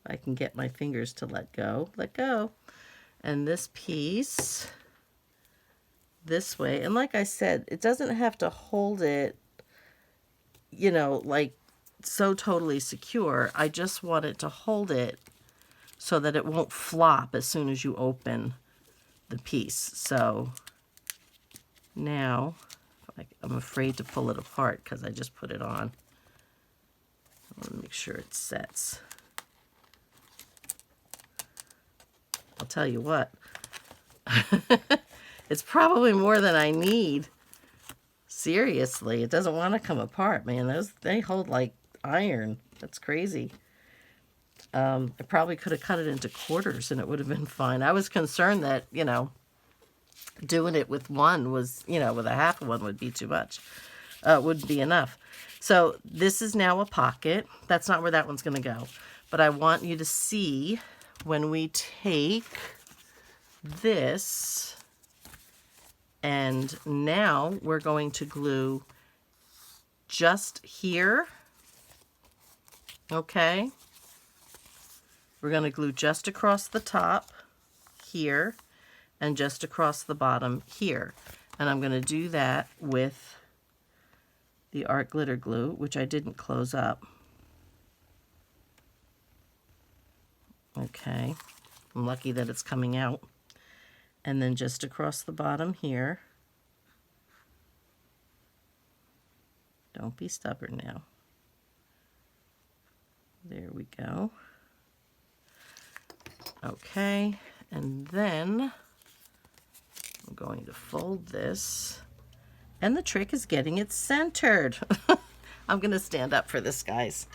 [SPEAKER 1] I can get my fingers to let go. Let go. And this piece this way. And like I said, it doesn't have to hold it, you know, like so totally secure. I just want it to hold it so that it won't flop as soon as you open the piece. So now I'm afraid to pull it apart because I just put it on. I want to make sure it sets. I'll tell you what, it's probably more than I need. Seriously, it doesn't want to come apart, man. They hold like iron. That's crazy. I probably could have cut it into quarters and it would have been fine. I was concerned that, you know, doing it with one was, you know, with a half of one would be too much. Wouldn't be enough. So this is now a pocket. That's not where that one's going to go. But I want you to see when we take this, and now we're going to glue just here. Okay. We're going to glue just across the top here and just across the bottom here. And I'm going to do that with the art glitter glue, which I didn't close up. Okay. I'm lucky that it's coming out. And then just across the bottom here. Don't be stubborn now. There we go. Okay, and then I'm going to fold this. And the trick is getting it centered. I'm going to stand up for this, guys.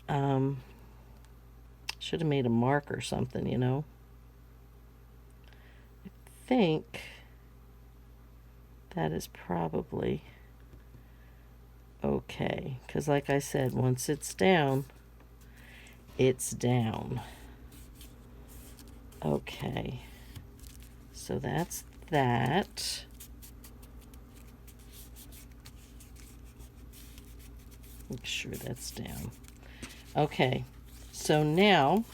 [SPEAKER 1] Should have made a mark or something, you know. I think that is probably okay. Because like I said, once it's down, it's down. Okay. So that's that. Make sure that's down. Okay. So now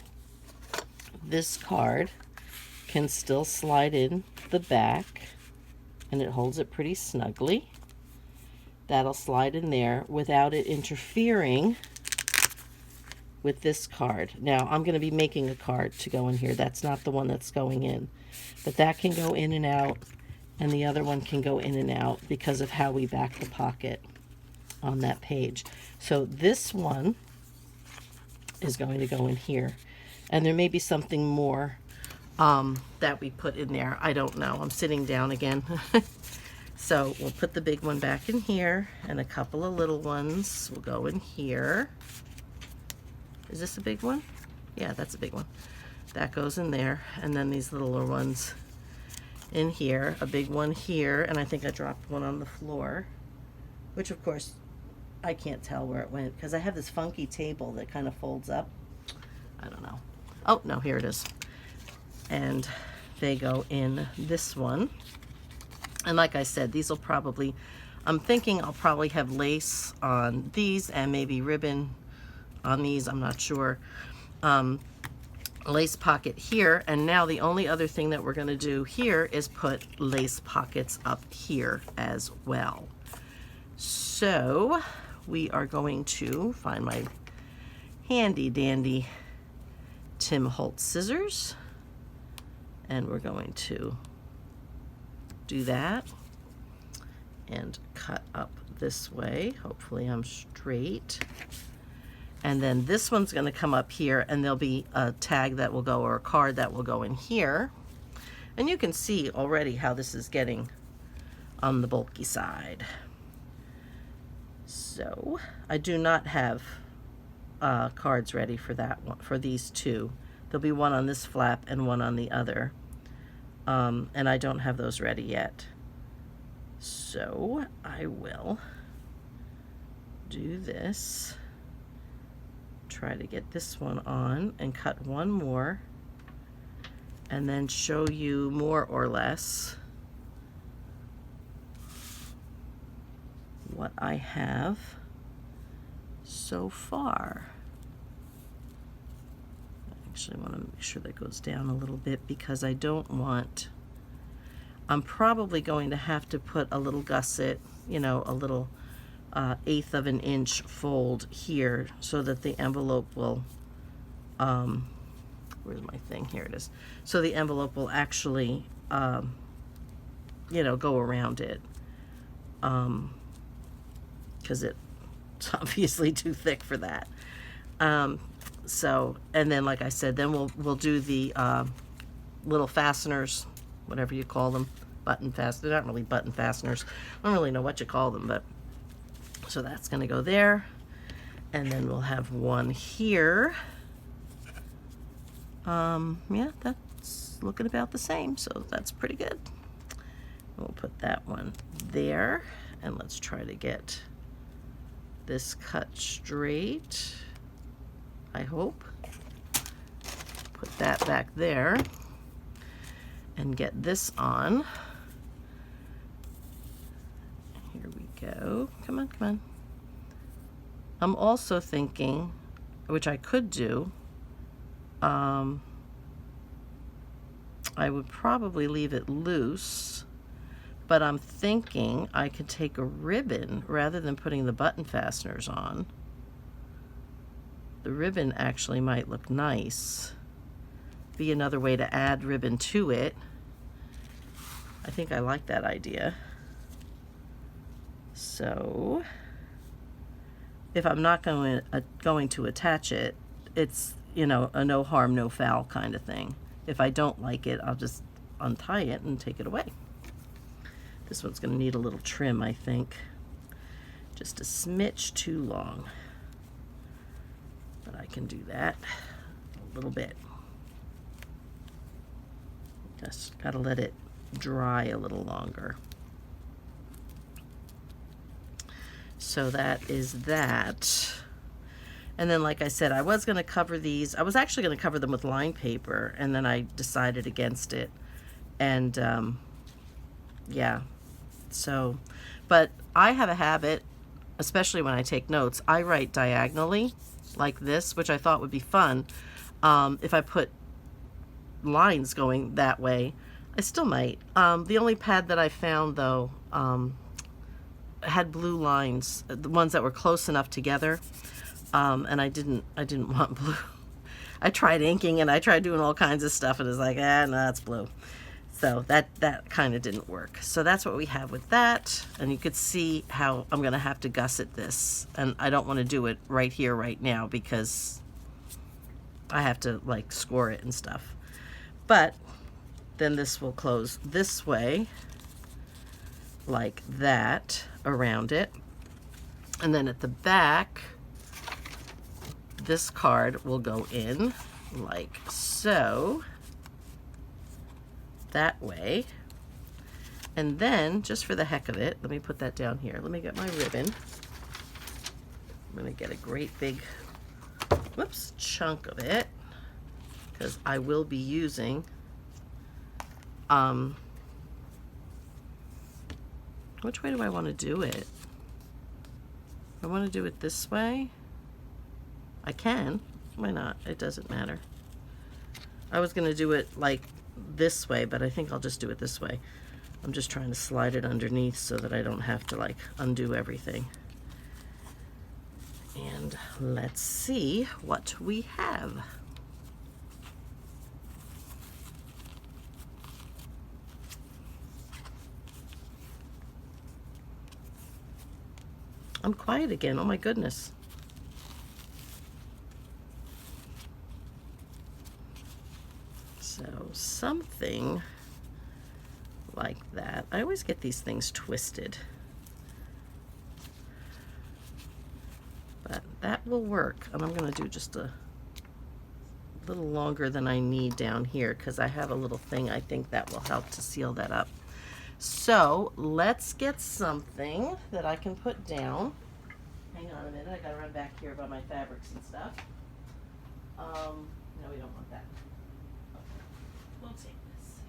[SPEAKER 1] this card can still slide in the back and it holds it pretty snugly. That'll slide in there without it interfering with this card. Now I'm going to be making a card to go in here. That's not the one that's going in, but that can go in and out, and the other one can go in and out because of how we back the pocket on that page. So this one is going to go in here, and there may be something more that we put in there. I don't know. I'm sitting down again. So we'll put the big one back in here, and a couple of little ones will go in here. Is this a big one? Yeah, that's a big one. That goes in there, and then these littler ones in here, a big one here, and I think I dropped one on the floor, which of course I can't tell where it went because I have this funky table that kind of folds up. I don't know. Oh, no, here it is. And they go in this one. And like I said, these will probably, I'm thinking I'll probably have lace on these and maybe ribbon on these, I'm not sure. Lace pocket here, and now the only other thing that we're going to do here is put lace pockets up here as well. So we are going to find my handy dandy Tim Holtz scissors, and we're going to do that and cut up this way. Hopefully I'm straight. And then this one's going to come up here, and there'll be a tag that will go, or a card that will go in here. And you can see already how this is getting on the bulky side. So I do not have cards ready for that one, for these two. There'll be one on this flap and one on the other. And I don't have those ready yet. So I will do this. Try to get this one on and cut one more, and then show you more or less what I have so far. I actually want to make sure that goes down a little bit because I don't want, I'm probably going to have to put a little gusset, you know, a little 1/8 of an inch fold here so that the envelope will, where's my thing? Here it is. So the envelope will actually, you know, go around it. Because it's obviously too thick for that. So, and then like I said, then we'll do the little fasteners, whatever you call them, button fasteners. They're not really button fasteners. I don't really know what you call them, but so that's going to go there. And then we'll have one here. Yeah, that's looking about the same, so that's pretty good. We'll put that one there, and let's try to get this cut straight, I hope. Put that back there and get this on. Here we go. Come on, come on. I'm also thinking, which I could do, I would probably leave it loose, but I'm thinking I could take a ribbon rather than putting the button fasteners on. The ribbon actually might look nice. Be another way to add ribbon to it. I think I like that idea. So if I'm not going to attach it, it's, you know, a no harm, no foul kind of thing. If I don't like it, I'll just untie it and take it away. This one's going to need a little trim, I think. Just a smidge too long. But I can do that a little bit. Just got to let it dry a little longer. So that is that. And then, like I said, I was going to cover these. I was actually going to cover them with line paper, and then I decided against it. And yeah, so, but I have a habit, especially when I take notes, I write diagonally like this, which I thought would be fun. If I put lines going that way, I still might. The only pad that I found, though, had blue lines, the ones that were close enough together. And I didn't want blue. I tried inking and I tried doing all kinds of stuff, and it's like, no, it's blue. So that kind of didn't work. So that's what we have with that. And you could see how I'm going to have to gusset this. And I don't want to do it right here, right now, because I have to like score it and stuff. But then this will close this way, like that, around it. And then at the back, this card will go in like so, that way. And then, just for the heck of it, let me put that down here. Let me get my ribbon. I'm going to get a great big, whoops, chunk of it, because I will be using, which way do I want to do it? I want to do it this way. I can. Why not? It doesn't matter. I was going to do it like this way, but I think I'll just do it this way. I'm just trying to slide it underneath so that I don't have to like undo everything. And let's see what we have. I'm quiet again. Oh my goodness. So something like that. I always get these things twisted. But that will work. And I'm going to do just a a little longer than I need down here because I have a little thing I think that will help to seal that up. So let's get something that I can put down. Hang on a minute, I gotta run back here by my fabrics and stuff. No, we don't want that. Okay. We'll take this.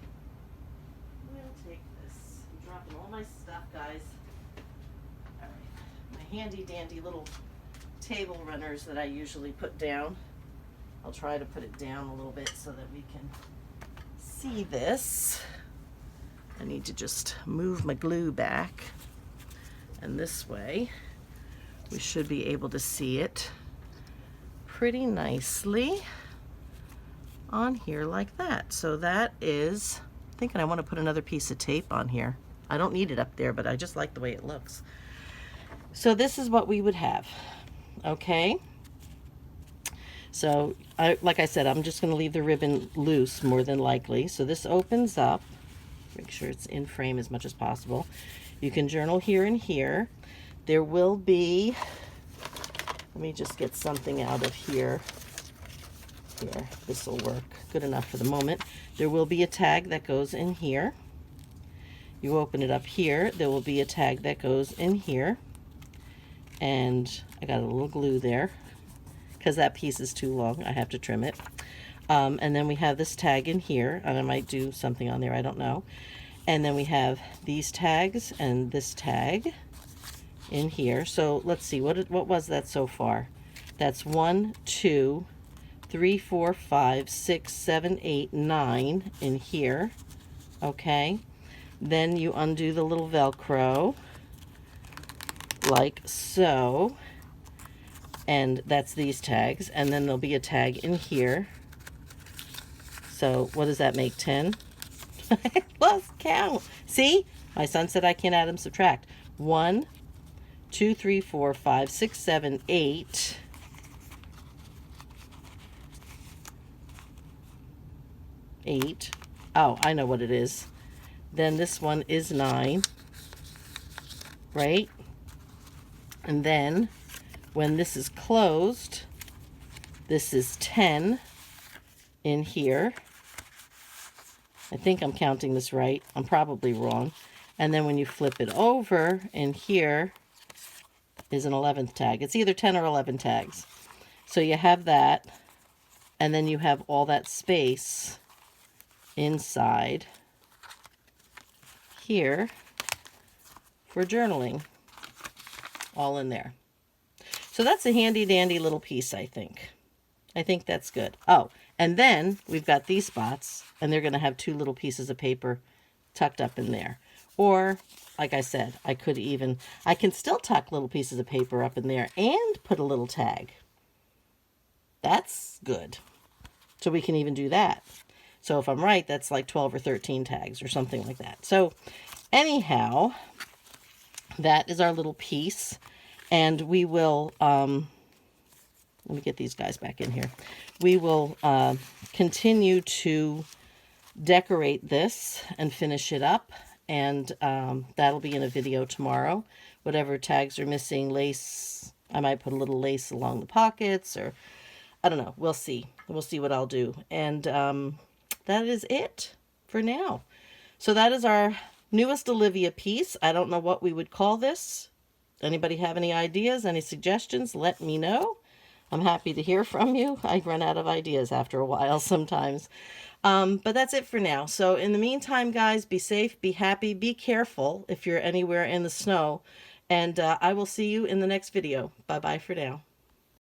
[SPEAKER 1] We'll take this. I'm dropping all my stuff, guys. All right, my handy dandy little table runners that I usually put down. I'll try to put it down a little bit so that we can see this. I need to just move my glue back, and this way we should be able to see it pretty nicely on here like that. So that is, thinking I want to put another piece of tape on here. I don't need it up there, but I just like the way it looks. So this is what we would have, okay? So like I said, I'm just going to leave the ribbon loose more than likely. So this opens up. Make sure it's in frame as much as possible. You can journal here and here. There will be, let me just get something out of here. Here, this will work good enough for the moment. There will be a tag that goes in here. You open it up here, there will be a tag that goes in here. And I got a little glue there because that piece is too long. I have to trim it. And then we have this tag in here, and I might do something on there, I don't know. And then we have these tags and this tag in here. So let's see, what was that so far? That's 1, 2, 3, 4, 5, 6, 7, 8, 9 in here. Okay. Then you undo the little Velcro like so. And that's these tags. And then there'll be a tag in here. So what does that make, 10? I lost count. See? My son said I can't add and subtract. 1, 2, 3, 4, 5, 6, 7, 8. 8. Oh, I know what it is. Then this one is 9. Right? And then when this is closed, this is 10 in here. I think I'm counting this right. I'm probably wrong. And then when you flip it over, in here is an 11th tag. It's either 10 or 11 tags. So you have that, and then you have all that space inside here for journaling, all in there. So that's a handy dandy little piece, I think. I think that's good. Oh, and then we've got these spots, and they're going to have 2 little pieces of paper tucked up in there. Or, like I said, I can still tuck little pieces of paper up in there and put a little tag. That's good. So we can even do that. So if I'm right, that's like 12 or 13 tags or something like that. So anyhow, that is our little piece. And we will, let me get these guys back in here. We will continue to decorate this and finish it up. And that'll be in a video tomorrow. Whatever tags are missing, lace, I might put a little lace along the pockets, or I don't know. We'll see. We'll see what I'll do. And that is it for now. So that is our newest Olivia piece. I don't know what we would call this. Anybody have any ideas, any suggestions? Let me know. I'm happy to hear from you. I run out of ideas after a while sometimes. But that's it for now. So in the meantime, guys, be safe, be happy, be careful if you're anywhere in the snow. And I will see you in the next video. Bye-bye for now.